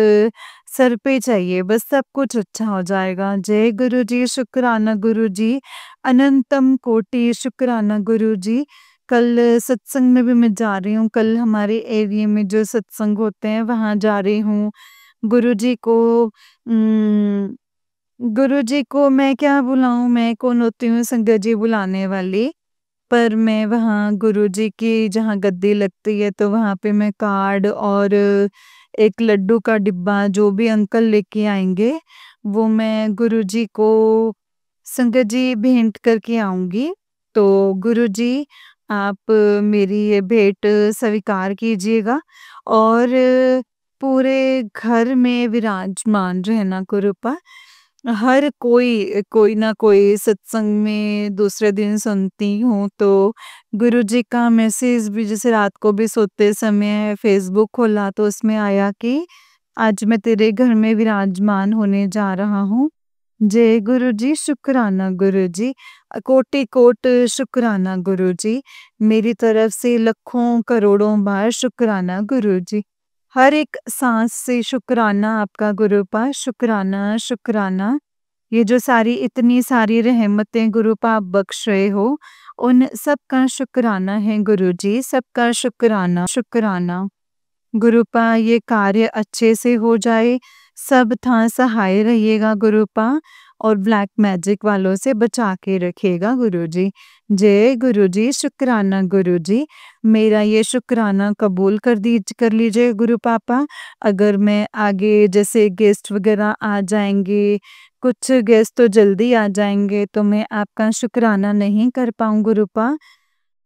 A: सर पे चाहिए, बस सब कुछ अच्छा हो जाएगा। जय गुरुजी, शुक्राना गुरुजी, अनंतम कोटि शुक्राना गुरुजी। कल सत्संग में भी मैं जा रही हूँ, कल हमारे एरिया में जो सत्संग होते हैं वहाँ जा रही हूँ। गुरुजी को उम, गुरुजी को मैं क्या बुलाऊँ, मैं कौन होती हूँ संगत जी बुलाने वाली। पर मैं वहाँ गुरुजी की जहाँ गद्दी लगती है तो वहाँ पे मैं कार्ड और एक लड्डू का डिब्बा जो भी अंकल लेके आएँगे, वो मैं गुरुजी को संगत जी भेंट करके आऊँगी। तो गुरुजी आप मेरी ये भेंट स्वीकार कीजिएगा और पूरे घर में विराजमान रहना गुरुपा। हर कोई ना कोई सत्संग में दूसरे दिन सुनती हूँ तो गुरुजी का मैसेज भी जैसे रात को भी सोते समय फ़ेसबुक खोला तो उसमें आया कि आज मैं तेरे घर में विराजमान होने जा रहा हूँ। जय गुरुजी, शुक्राना गुरुजी, कोटि-कोट शुक्राना गुरुजी, मेरी तरफ से लाखों करोड़ों बार शुक्राना गुरुजी। हर एक साँस से शुक्राना आपका गुरुपा, शुक्राना, शुक्राना। ये जो इतनी सारी रहमतें गुरुपा आप बख्श रहे हो, उन सब का शुक्राना है गुरुजी, सबका शुक्राना, शुक्राना। गुरुपा ये कार्य अच्छे से हो जाए, सब था सहाय रहिएगा गुरुपा और ब्लैक मैजिक वालों से बचा के रखिएगा गुरुजी। जय गुरुजी, शुक्राना गुरुजी, मेरा ये शुक्राना कबूल कर लीजिए गुरु पापा। अगर मैं आगे जैसे गेस्ट वगैरह आ जाएंगे, कुछ गेस्ट तो जल्दी आ जाएंगे तो मैं आपका शुक्राना नहीं कर पाऊँ गुरुपा,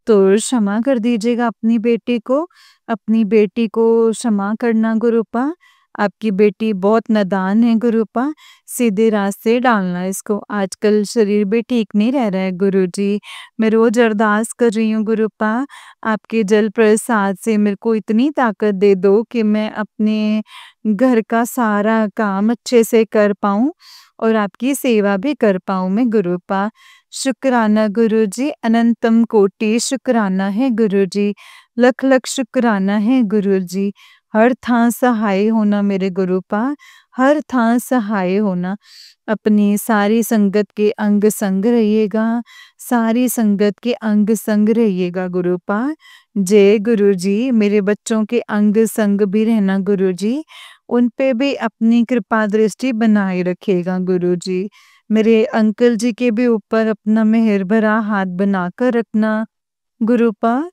A: तो क्षमा कर दीजिएगा अपनी बेटी को क्षमा करना गुरुपा। आपकी बेटी बहुत नादान है गुरुपा, सीधे रास्ते डालना इसको। आजकल शरीर भी ठीक नहीं रह रहा है गुरुजी। मैं रोज अरदास कर रही हूँ गुरुपा, आपके जल प्रसाद से मेरे को इतनी ताकत दे दो कि मैं अपने घर का सारा काम अच्छे से कर पाऊँ और आपकी सेवा भी कर पाऊँ मैं गुरुपा। शुक्राना गुरुजी, अनंतम कोटि शुक्राना है गुरुजी, लख लख शुक्राना है गुरुजी। हर थां सहाय होना मेरे गुरुपा, हर थां सहाय होना। अपनी सारी संगत के अंग संग रहिएगा, सारी संगत के अंग संग रहिएगा गुरुपा। जय गुरुजी, मेरे बच्चों के अंग संग भी रहना गुरुजी, उन पे भी अपनी कृपा दृष्टि बनाए रखिएगा गुरुजी। मेरे अंकल जी के भी ऊपर अपना मेहर भरा हाथ बनाकर रखना गुरुपा।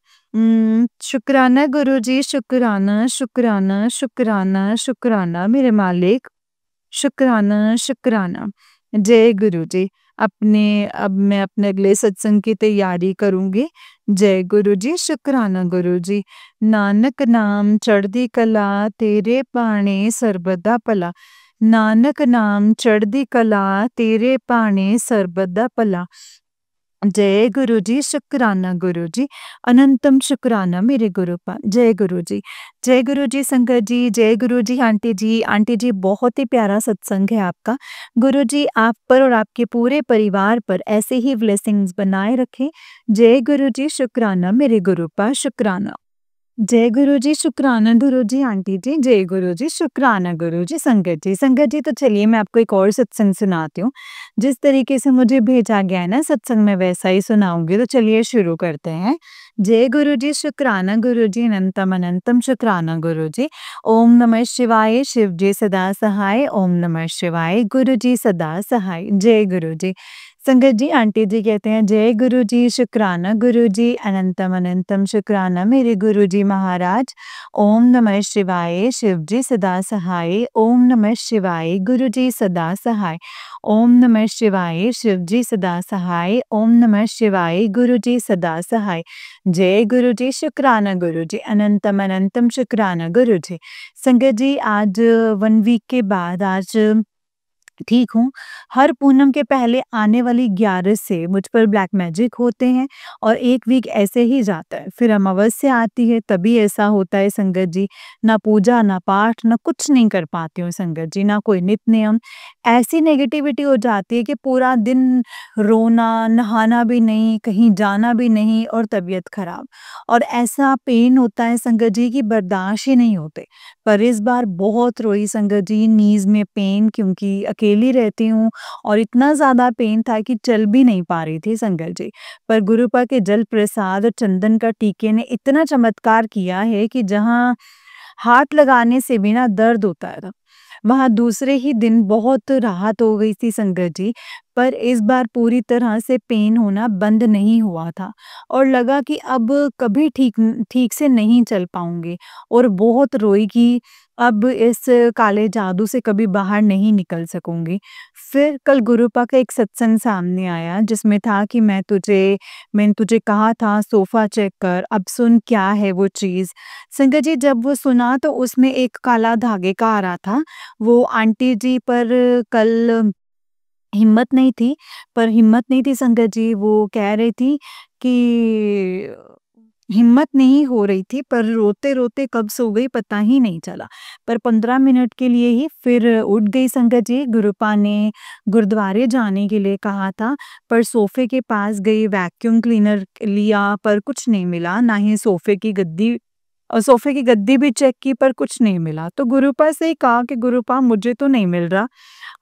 A: शुक्राना गुरुजी, शुक्राना, शुक्राना, शुक्राना, शुक्राना मेरे मालिक, शुक्राना, शुक्राना। जय गुरुजी। अब मैं अपने अगले सत्संग की तैयारी करूँगी। जय गुरुजी, शुक्राना गुरुजी। नानक नाम चढ़दी कला, तेरे पाणे सर्बदा भला। नानक नाम चढ़दी कला, तेरे पाणे सर्बदा भला। जय गुरुजी, शुक्राना गुरुजी, अनंतम शुक्राना मेरे गुरुपा। जय गुरुजी, जय गुरुजी संगत जी, जय गुरुजी आंटी जी। आंटी जी बहुत ही प्यारा सत्संग है आपका। गुरुजी आप पर और आपके पूरे परिवार पर ऐसे ही ब्लेसिंग्स बनाए रखें। जय गुरुजी, शुक्राना मेरे गुरुपा, शुक्राना। जय गुरुजी, शुक्राना गुरुजी आंटी जी, जय गुरुजी, शुक्राना गुरुजी संगत जी। संगत जी तो चलिए मैं आपको एक और सत्संग सुनाती हूँ। जिस तरीके से मुझे भेजा गया है ना सत्संग में वैसा ही सुनाऊंगी, तो चलिए शुरू करते हैं। जय गुरुजी, शुक्राना गुरुजी, अनंतम अनंतम शुक्राना गुरुजी। ओम नमः शिवाय, शिव जी सदा सहाय। ओम नमः शिवाय, गुरुजी सदा सहाय। जय गुरुजी। संगत जी आंटी जी कहते हैं जय गुरुजी, शुक्राना गुरुजी, अनंतम अनंतम शुक्राना मेरे गुरुजी महाराज। ओम नमः शिवाय, शिव जी सदा सहाय। ओम नमः शिवाय, गुरुजी सदा सहाय। ओम नमः शिवाय, शिव जी सदा सहाय। ओम नमः शिवाय, गुरुजी सदा सहाय। जय गुरुजी, शुक्राना गुरुजी, अनंतम अनंतम शुक्राना गुरुजी। संगत जी आज 1 वीक के बाद आज ठीक हूँ। हर पूनम के पहले आने वाली 11 से मुझ पर ब्लैक मैजिक होते हैं और 1 वीक ऐसे ही जाता है। फिर अमावस्या आती है तभी ऐसा होता है संगत जी। ना पूजा, ना पाठ, ना कुछ नहीं कर पाती हूँ संगत जी, ना कोई नित्य नियम। ऐसी नेगेटिविटी हो जाती है कि पूरा दिन रोना, नहाना भी नहीं, कहीं जाना भी नहीं और तबीयत खराब। और ऐसा पेन होता है संगत जी कि बर्दाश्त ही नहीं होते। पर इस बार बहुत रोई संगत जी, नीज़ में पेन क्योंकि अकेली रहती हूँ और इतना ज़्यादा पेन था कि चल भी नहीं पा रही थी संगत जी। पर गुरुपा के जल प्रसाद और चंदन का टीके ने इतना चमत्कार किया है कि जहाँ हाथ लगाने से भी ना दर्द होता था, वहाँ दूसरे ही दिन बहुत राहत हो गई थी संगत जी। पर इस बार पूरी तरह से पेन होना बंद नहीं हुआ था और लगा कि अब कभी ठीक ठीक से नहीं चल पाऊँगी और बहुत रोई कि अब इस काले जादू से कभी बाहर नहीं निकल सकूँगी। फिर कल गुरुपा का एक सत्संग सामने आया जिसमें था कि मैंने तुझे कहा था सोफ़ा चेक कर, अब सुन क्या है वो चीज़। संगत जी जब वो सुना तो उसमें एक काला धागे का आ रहा था। वो आंटी जी पर कल हिम्मत नहीं थी संगत जी, वो कह रही थी कि हिम्मत नहीं हो रही थी पर रोते-रोते कब सो गई पता ही नहीं चला। पर 15 मिनट के लिए ही फिर उठ गई संगत जी। गुरुपा ने गुरुद्वारे जाने के लिए कहा था पर सोफ़े के पास गई, वैक्यूम क्लीनर लिया पर कुछ नहीं मिला, ना ही सोफ़े की गद्दी भी चेक की पर कुछ नहीं मिला। तो गुरुपा से ही कहा कि गुरुपा मुझे तो नहीं मिल रहा,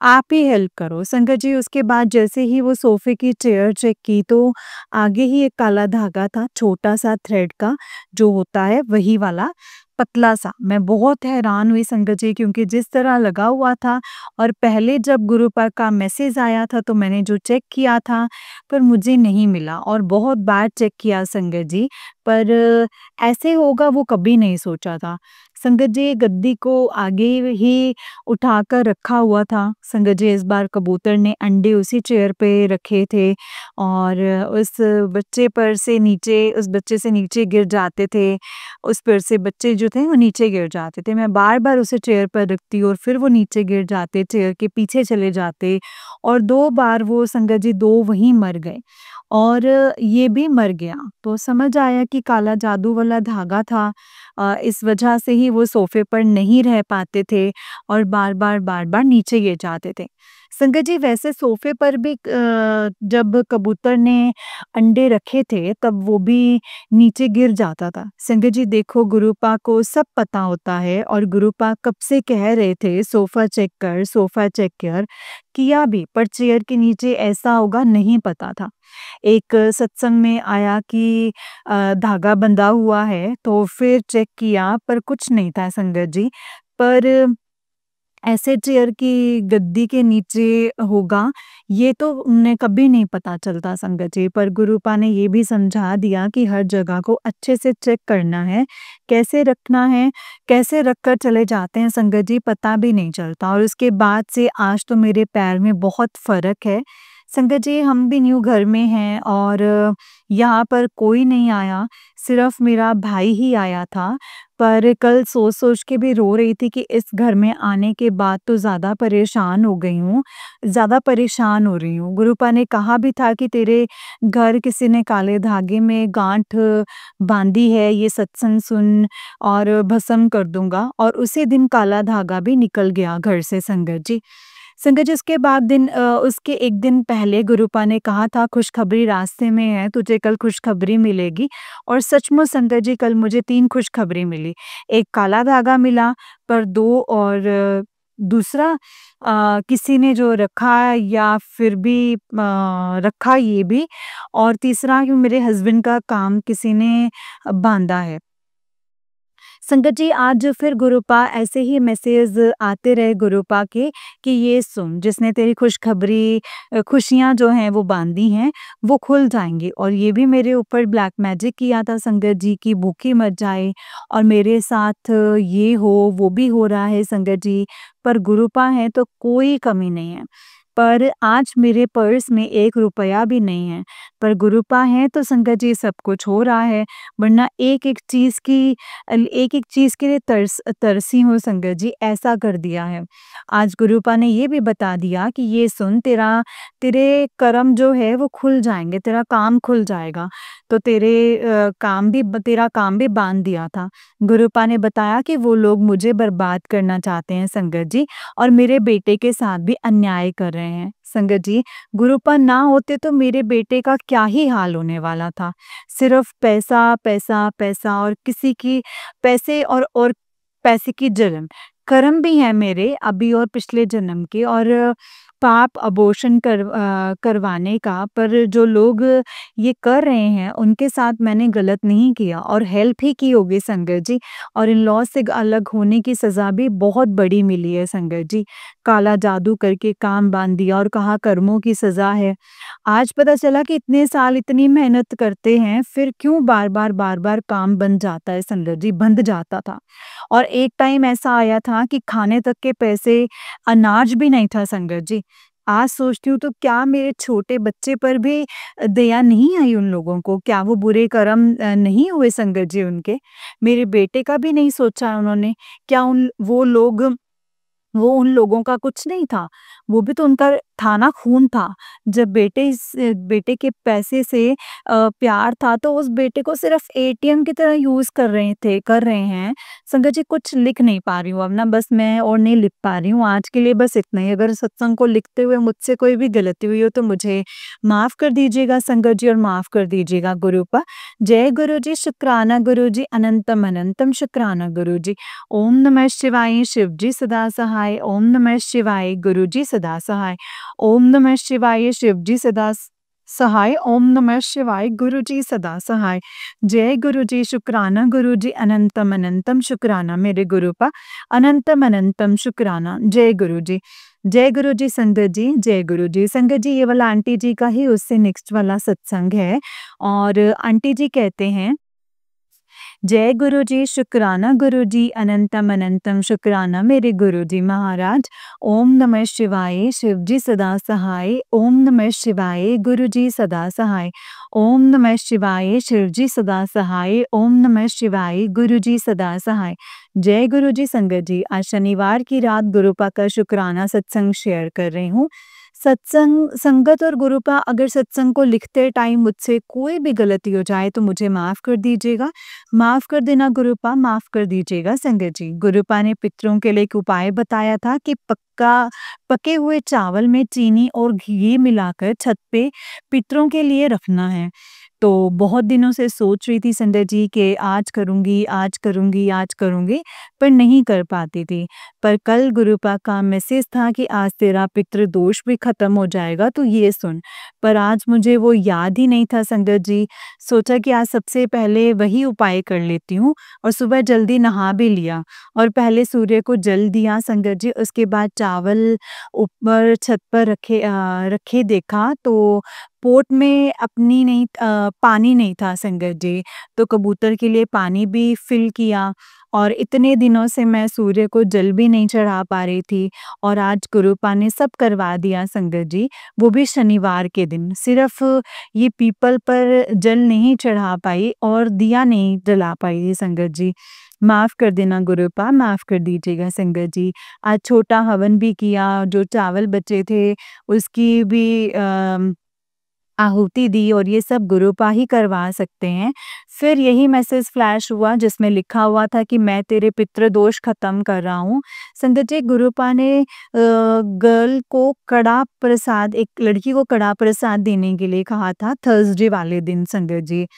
A: आप ही हेल्प करो। संगत जी उसके बाद जैसे ही वो सोफ़े की चेयर चेक की तो आगे ही एक काला धागा था, छोटा-सा थ्रेड का जो होता है वही वाला, पतला-सा। मैं बहुत हैरान हुई संगत जी क्योंकि जिस तरह लगा हुआ था और पहले जब गुरुपा का मैसेज आया था तो मैंने जो चेक किया था पर मुझे नहीं मिला और बहुत बार चेक किया संगत जी, पर ऐसे होगा वो कभी नहीं सोचा था। संगत जी गद्दी को आगे ही उठाकर रखा हुआ था। संगत जी इस बार कबूतर ने अंडे उसी चेयर पे रखे थे और उस बच्चे से नीचे गिर जाते थे। उस पर से बच्चे जो थे वो नीचे गिर जाते थे। मैं बार-बार उसे चेयर पर रखती और फिर वो नीचे गिर जाते, चेयर के पीछे चले जाते और 2 बार वो संगत जी 2 वहीं मर गए और ये भी मर गया। तो समझ आया कि काला जादू वाला धागा था। इस वजह से ही वो सोफ़े पर नहीं रह पाते थे और बार-बार नीचे गिर जाते थे। संगत जी वैसे सोफ़े पर भी जब कबूतर ने अंडे रखे थे तब वो भी नीचे गिर जाता था। संगत जी देखो गुरुपा को सब पता होता है और गुरुपा कब से कह रहे थे सोफ़ा चेक कर, किया भी पर चेयर के नीचे ऐसा होगा नहीं पता था। एक सत्संग में आया कि धागा बंधा हुआ है तो फिर चेक किया पर कुछ नहीं था संगत जी। पर ऐसे चेयर की गद्दी के नीचे होगा, ये तो उन्हें कभी नहीं पता चलता संगत जी। पर गुरुपा ने ये भी समझा दिया कि हर जगह को अच्छे से चेक करना है, कैसे रखना है, कैसे रखकर चले जाते हैं संगत जी पता भी नहीं चलता और उसके बाद से आज तो मेरे पैर में बहुत फ़र्क है। संगत जी हम भी न्यू घर में हैं और यहाँ पर कोई नहीं आया, सिर्फ़ मेरा भाई ही आया था। पर कल सोच-सोच के भी रो रही थी कि इस घर में आने के बाद तो ज़्यादा परेशान हो गई हूँ, ज़्यादा परेशान हो रही हूँ। गुरुपा ने कहा भी था कि तेरे घर किसी ने काले धागे में गाँठ बाँधी है, ये सत्संग सुन और भस्म कर दूँगा और उसी दिन काला धागा भी निकल गया घर से संगत जी। संगत जी उसके 1 दिन पहले गुरुपा ने कहा था खुशखबरी रास्ते में है, तुझे कल खुशखबरी मिलेगी और सचमुच संगत जी कल मुझे 3 खुशखबरी मिली। एक काला धागा मिला पर 2 और दूसरा किसी ने जो रखा या फिर भी रखा ये भी और तीसरा कि मेरे हस्बैंड का काम किसी ने बाँधा है। संगत जी आज फिर गुरुपा ऐसे ही मैसेज आते रहे गुरुपा के कि ये सुन जिसने तेरी खुशियाँ जो हैं वो बाँधी हैं, वो खुल जाएँगी और ये भी मेरे ऊपर ब्लैक मैजिक किया था संगत जी की भूखी मत जाए और मेरे साथ ये हो, वो भी हो रहा है संगत जी, पर गुरुपा है तो कोई कमी नहीं है। पर आज मेरे पर्स में 1 रुपया भी नहीं है, पर गुरुपा है तो संगत जी सब कुछ हो रहा है, वरना एक-एक चीज़ के लिए तरसी हूँ संगत जी, ऐसा कर दिया है। आज गुरुपा ने ये भी बता दिया कि ये सुन तेरे कर्म जो है वो खुल जाएँगे, तेरा काम खुल जाएगा। तो तेरा काम भी बाँध दिया था। गुरुपा ने बताया कि वो लोग मुझे बर्बाद करना चाहते हैं संगत जी और मेरे बेटे के साथ भी अन्याय कर रहे हैं। संगत जी, गुरुपा ना होते तो मेरे बेटे का क्या ही हाल होने वाला था। सिर्फ़ पैसा, पैसा, पैसा और पैसे की जलन। कर्म भी हैं मेरे अभी और पिछले जन्म के, और पाप अबॉर्शन करवाने का, पर जो लोग ये कर रहे हैं उनके साथ मैंने गलत नहीं किया और हेल्प ही की होगी संगत जी। और इन-लॉज़ से अलग होने की सज़ा भी बहुत बड़ी मिली है संगत जी। काला जादू करके काम बाँध दिया और कहा कर्मों की सज़ा है। आज पता चला कि इतने साल इतनी मेहनत करते हैं, फिर क्यों बार-बार, बार-बार काम बन जाता है संगत जी, बंध जाता था। और एक टाइम ऐसा आया था कि खाने तक के पैसे, अनाज भी नहीं था संगत जी। आज सोचती हूँ तो क्या मेरे छोटे बच्चे पर भी दया नहीं आई उन लोगों को? क्या वो बुरे कर्म नहीं हुए संगत जी उनके? मेरे बेटे का भी नहीं सोचा उन्होंने? क्या वो उन लोगों का कुछ नहीं था? वो भी तो उनका था ना, खून था। जब बेटे के पैसे से प्यार था तो उस बेटे को सिर्फ़ एटीएम की तरह यूज़ कर रहे हैं। संगत जी कुछ लिख नहीं पा रही हूँ अब ना, बस मैं और नहीं लिख पा रही हूँ। आज के लिए बस इतना ही। अगर सत्संग को लिखते हुए मुझसे कोई भी गलती हुई हो तो मुझे माफ़ कर दीजिएगा संगत जी, और माफ़ कर दीजिएगा गुरुपा। जय गुरु जी, शुक्राना गुरु जी, अनंतम अनंतम शुक्राना गुरु जी। ओम नमः शिवाय, शिव जी सदा सहाय। ओम नमः शिवाय, गुरु जी सदा सहाय। ओम नमः शिवाय, शिव जी सदा सहाय। ओम नमः शिवाय, गुरु जी सदा सहाय। जय गुरु जी, शुक्राना गुरु जी, अनंतम अनंतम शुक्राना मेरे गुरुपा। अनंतम अनंतम शुक्राना। जय गुरु जी। जय गुरु जी संगत जी, जय गुरु जी। संगत जी ये वाला आंटी जी का ही उससे नेक्स्ट वाला सत्संग है, और आंटी जी कहते हैं, जय गुरु जी, शुक्राना गुरु जी, अनंतम अनंतम शुक्राना मेरे गुरु जी महाराज। ओम नमः शिवाय, शिव जी सदा सहाय। ओम नमः शिवाय, गुरु जी सदा सहाय। ओम नमः शिवाय, शिव जी सदा सहाय। ओम नमः शिवाय, गुरु जी सदा सहाय। जय गुरु जी संगत जी। आज शनिवार की रात गुरुपा का शुक्राना सत्संग शेयर कर रही हूँ। सत्संग संगत और गुरुपा, अगर सत्संग को लिखते टाइम मुझसे कोई भी गलती हो जाए तो मुझे माफ़ कर दीजिएगा। माफ़ कर देना गुरुपा, माफ़ कर दीजिएगा संगत जी। गुरुपा ने पितरों के लिए एक उपाय बताया था कि पके हुए चावल में चीनी और घी मिलाकर छत पे पितरों के लिए रखना है। तो बहुत दिनों से सोच रही थी संगत जी कि आज करूँगी, आज करूँगी, आज करूँगी, पर नहीं कर पाती थी। पर कल गुरुपा का मैसेज था कि आज तेरा पितृदोष भी खत्म हो जाएगा, तो ये सुन। पर आज मुझे वो याद ही नहीं था संगत जी। सोचा कि आज सबसे पहले वही उपाय कर लेती हूँ, और सुबह जल्दी नहा भी लिया और पहले सूर्य को जल दिया संगत जी। उसके बाद चावल ऊपर छत पर रखे देखा तो पोट में पानी नहीं था संगत जी। तो कबूतर के लिए पानी भी फिल किया, और इतने दिनों से मैं सूर्य को जल भी नहीं चढ़ा पा रही थी, और आज गुरुपा ने सब करवा दिया संगत जी। वो भी शनिवार के दिन। सिर्फ़ ये पीपल पर जल नहीं चढ़ा पाई और दिया नहीं जला पाई थी संगत जी। माफ़ कर देना गुरुपा, माफ़ कर दीजिएगा संगत जी। आज छोटा हवन भी किया, जो चावल बचे थे उसकी भी आहुति दी, और ये सब गुरुपा ही करवा सकते हैं। फिर यही मैसेज फ्लैश हुआ जिसमें लिखा हुआ था कि मैं तेरे पितृदोष खत्म कर रहा हूँ। संगत जी गुरुपा ने गर्ल को कड़ा प्रसाद, एक लड़की को कड़ा प्रसाद देने के लिए कहा था थर्सडे वाले दिन संगत जी।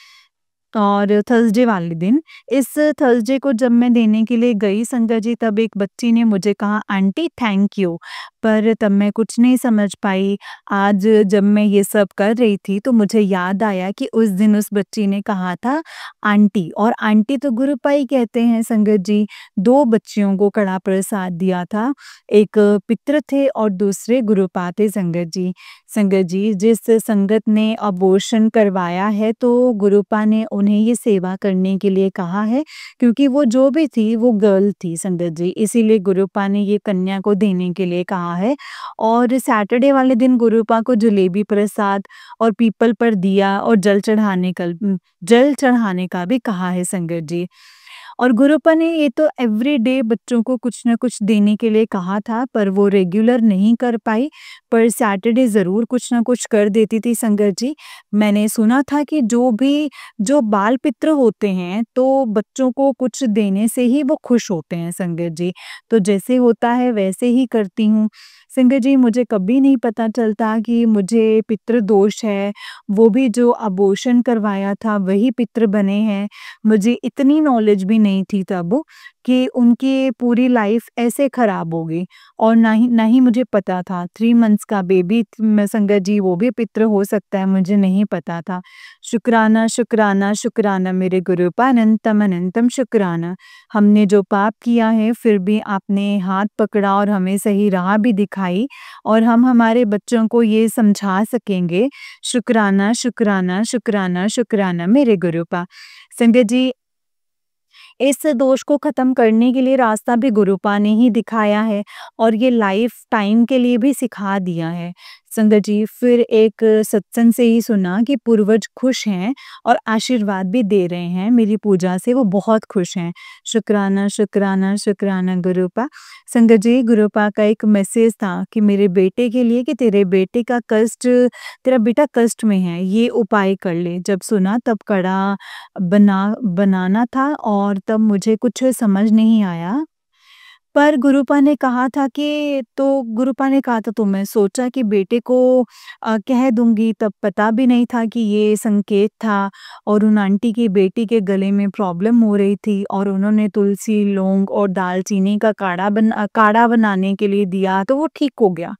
A: और थर्सडे वाले दिन, इस थर्सडे को जब मैं देने के लिए गई संगत जी, तब एक बच्ची ने मुझे कहा आंटी थैंक यू, पर तब मैं कुछ नहीं समझ पाई। आज जब मैं ये सब कर रही थी तो मुझे याद आया कि उस दिन उस बच्ची ने कहा था आंटी, और आंटी तो गुरुपा ही कहते हैं संगत जी। 2 बच्चियों को कड़ा प्रसाद दिया था, एक पितृ थे और दूसरे गुरुपा थे संगत जी। संगत जी जिस संगत ने अबॉर्शन करवाया है तो गुरुपा ने उन्हें ये सेवा करने के लिए कहा है, क्योंकि वो जो भी थी वो गर्ल थी संगत जी, इसीलिए गुरुपा ने ये कन्या को देने के लिए कहा है। और सैटरडे वाले दिन गुरुपा को जलेबी प्रसाद और पीपल पर दिया और जल चढ़ाने का भी कहा है संगत जी। और गुरुपा ने ये तो एवरीडे बच्चों को कुछ न कुछ देने के लिए कहा था, पर वो रेगुलर नहीं कर पाई, पर सैटरडे ज़रूर कुछ न कुछ कर देती थी संगत जी। मैंने सुना था कि जो बाल-पित्र होते हैं, तो बच्चों को कुछ देने से ही वो खुश होते हैं संगत जी। तो जैसे होता है वैसे ही करती हूँ। संगत जी, मुझे कभी नहीं पता चलता कि मुझे पितृदोष है, वो भी जो अबॉर्शन करवाया था वही पितृ बने हैं। मुझे इतनी नॉलेज भी नहीं थी तब कि उनकी पूरी लाइफ ऐसे खराब हो गई, और ना ही मुझे पता था 3 मंथ्स का बेबी म संगत जी वो भी पितृ हो सकता है, मुझे नहीं पता था। शुक्राना, शुक्राना, शुक्राना मेरे गुरु का अनंतम अनंतम शुक्राना। हमने जो पाप किया है फिर भी आपने हाथ पकड़ा और हमें सही राह भी दिखाई, और हम हमारे बच्चों को ये समझा सकेंगे। शुक्राना, शुक्राना, शुक्राना, शुक्राना मेरे गुरु का। संगत जी, इस दोष को ख़त्म करने के लिए रास्ता भी गुरुपा ने ही दिखाया है, और ये लाइफ टाइम के लिए भी सिखा दिया है। संगत जी, फिर एक सत्संग से ही सुना कि पूर्वज खुश हैं और आशीर्वाद भी दे रहे हैं, मेरी पूजा से वो बहुत खुश हैं। शुक्राना, शुक्राना, शुक्राना गुरुपा। संगत जी, गुरुपा का एक मैसेज था कि मेरे बेटे के लिए, कि तेरे बेटे का कष्ट, तेरा बेटा कष्ट में है, ये उपाय कर ले। जब सुना तब कड़ा बनाना था, और तब मुझे कुछ समझ नहीं आया। पर गुरुपा ने कहा था कि, तो मैं सोचा कि बेटे को कह दूँगी, तब पता भी नहीं था कि ये संकेत था। और उन आंटी की बेटी के गले में प्रॉब्लम हो रही थी, और उन्होंने तुलसी, लौंग और दालचीनी का काढ़ा बनाने के लिए दिया, तो वो ठीक हो गया।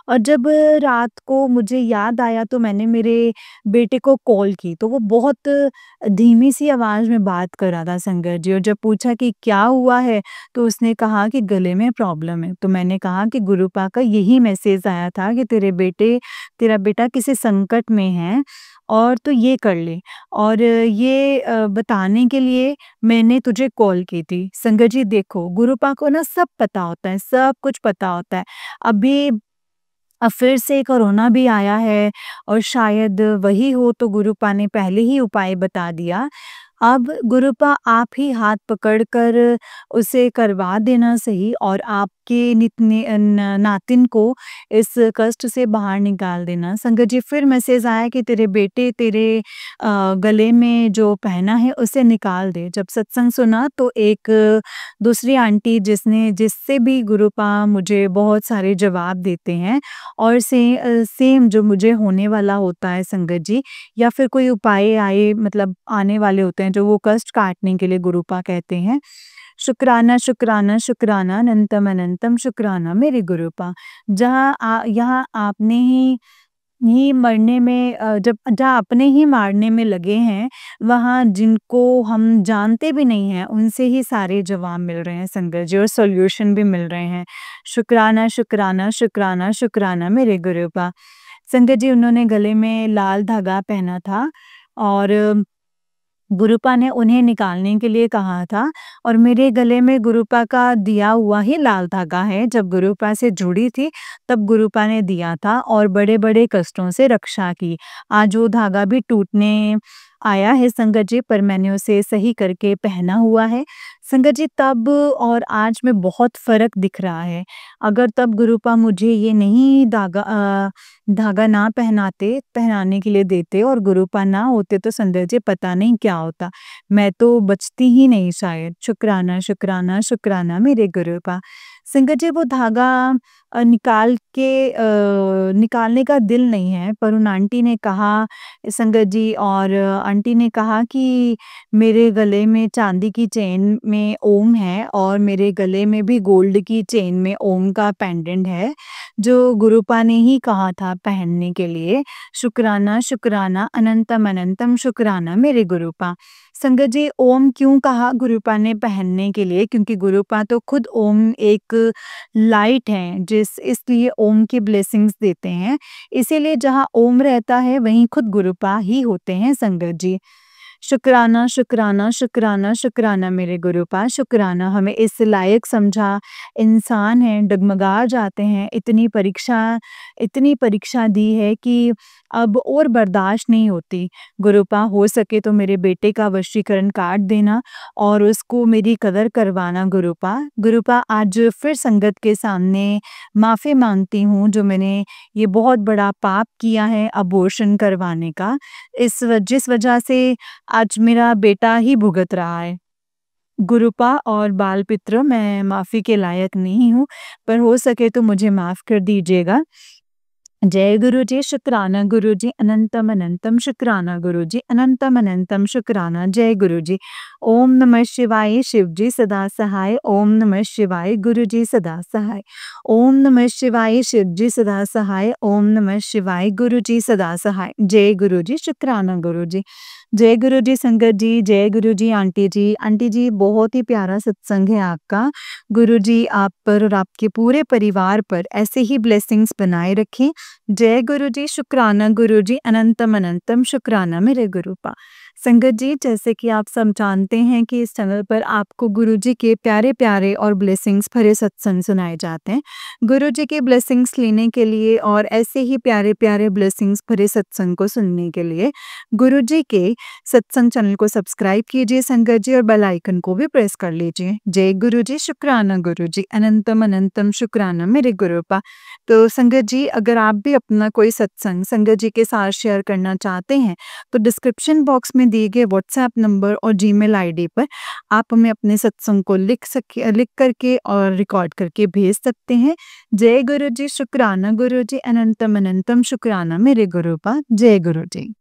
A: और जब रात को मुझे याद आया तो मैंने मेरे बेटे को कॉल की, तो वो बहुत धीमी सी आवाज़ में बात कर रहा था संगत जी, और जब पूछा कि क्या हुआ है, तो उसने कहा कि गले में प्रॉब्लम है। तो मैंने कहा कि गुरुपा का यही मैसेज आया था कि तेरा बेटा किसी संकट में है, और तो ये कर ले, और ये बताने के लिए मैंने तुझे कॉल की थी। संगत जी देखो, गुरुपा को ना सब पता होता है, सब कुछ पता होता है। अभी अब फिर से कोरोना भी आया है, और शायद वही हो, तो गुरुपा ने पहले ही उपाय बता दिया। अब गुरुपा आप ही हाथ पकड़ कर उसे करवा देना सही, और आपके नातिन को इस कष्ट से बाहर निकाल देना। संगत जी, फिर मैसेज आया कि तेरे बेटे तेरे गले में जो पहना है उसे निकाल दे। जब सत्संग सुना तो एक दूसरी आंटी, जिससे भी गुरुपा मुझे बहुत सारे जवाब देते हैं, और सेम जो मुझे होने वाला होता है संगत जी, या फिर कोई उपाय मतलब आने वाले होते हैं जो वो कष्ट काटने के लिए गुरुपा कहते हैं। शुक्राना, शुक्राना, शुक्राना, अनंतम अनंतम शुक्राना मेरे गुरुपा। यहाँ आपने ही मरने में जहाँ अपने ही मारने में लगे हैं, वहाँ जिनको हम जानते भी नहीं हैं, उनसे ही सारे जवाब मिल रहे हैं संगत जी, और सॉल्यूशन भी मिल रहे हैं। शुक्राना, शुक्राना, शुक्राना, शुक्राना मेरे गुरुपा। संगत जी, उन्होंने गले में लाल धागा पहना था, और गुरुपा ने उन्हें निकालने के लिए कहा था, और मेरे गले में गुरुपा का दिया हुआ ही लाल धागा है। जब गुरुपा से जुड़ी थी तब गुरुपा ने दिया था, और बड़े-बड़े कष्टों से रक्षा की। आज वो धागा भी टूटने आया है संगत जी, पर मैंने उसे सही करके पहना हुआ है। संगत जी, तब और आज में बहुत फ़र्क दिख रहा है। अगर तब गुरुपा मुझे ये नहीं धागा ना पहनाने के लिए देते, और गुरुपा ना होते, तो संगत जी पता नहीं क्या होता। मैं तो बचती ही नहीं शायद। शुक्राना, शुक्राना, शुक्राना मेरे गुरुपा। संगत जी, वो धागा निकालने का दिल नहीं है, पर उन आंटी ने कहा संगत जी, और आंटी ने कहा कि मेरे गले में चांदी की चेन में ओम है, और मेरे गले में भी गोल्ड की चेन में ओम का पेंडेंट है, जो गुरुपा ने ही कहा था पहनने के लिए। शुक्राना, शुक्राना, अनंतम अनंतम शुक्राना मेरे गुरुपा। संगत जी, ओम क्यों कहा गुरुपा ने पहनने के लिए? क्योंकि गुरुपा तो खुद ओम एक लाइट है, इसलिए ओम की ब्लेसिंग्स देते हैं। इसीलिए जहाँ ओम रहता है वहीं खुद गुरुपा ही होते हैं संगत जी। शुक्राना, शुक्राना, शुक्राना, शुक्राना मेरे गुरुपा। शुक्राना हमें इस लायक समझा। इंसान हैं, डगमगा जाते हैं। इतनी परीक्षा दी है कि अब और बर्दाश्त नहीं होती। गुरुपा, हो सके तो मेरे बेटे का वशीकरण काट देना, और उसको मेरी कदर करवाना गुरुपा। गुरुपा, आज फिर संगत के सामने माफ़ी माँगती हूँ, जो मैंने ये बहुत बड़ा पाप किया है अबॉर्शन करवाने का, जिस वजह से आज मेरा बेटा ही भुगत रहा है। गुरुपा और बाल पित्र, मैं माफ़ी के लायक नहीं हूँ, पर हो सके तो मुझे माफ़ कर दीजिएगा। जय गुरु जी, शुक्राना गुरु जी, अनंतम अनंतम शुक्राना गुरु जी, अनंतम अनंतम शुक्राना। जय गुरु जी। ओम नमः शिवाय, शिव जी सदा सहाय। ओम नमः शिवाय, गुरु जी सदा सहाय। ओम नमः शिवाय, शिव जी सदा सहाय। ओम नमः शिवाय, गुरु जी सदा सहाय। जय गुरु जी, शुक्राना गुरु जी। जय गुरु जी संगत जी, जय गुरु जी आंटी जी। आंटी जी, बहुत ही प्यारा सत्संग है आपका। गुरु जी आप पर और आपके पूरे परिवार पर ऐसे ही ब्लेसिंग्स बनाए रखें। जय गुरु जी, शुक्राना गुरु जी, अनंतम अनंतम शुक्राना मेरे गुरुपा। संगत जी, जैसे कि आप सब जानते हैं कि इस चैनल पर आपको गुरु जी के प्यारे-प्यारे और ब्लेसिंग्स भरे सत्संग सुनाए जाते हैं। गुरु जी के ब्लेसिंग्स लेने के लिए और ऐसे ही प्यारे-प्यारे ब्लेसिंग्स भरे सत्संग को सुनने के लिए गुरु जी के सत्संग चैनल को सब्सक्राइब कीजिए संगत जी, और बेल आइकन को भी प्रेस कर लीजिए। जय गुरु जी, शुक्राना गुरु जी, अनंतम अनंतम शुक्राना मेरे गुरुपा। तो संगत जी, अगर आप भी अपना कोई सत्संग संगत जी के साथ शेयर करना चाहते हैं, तो डिस्क्रिप्शन बॉक्स में दिए गए व्हाट्सएप नंबर और जीमेल आईडी पर आप हमें अपने सत्संग को लिख करके और रिकॉर्ड करके भेज सकते हैं। जय गुरु जी, शुक्राना गुरु जी, अनंतम अनंतम शुक्राना मेरे गुरुपा। जय गुरु जी।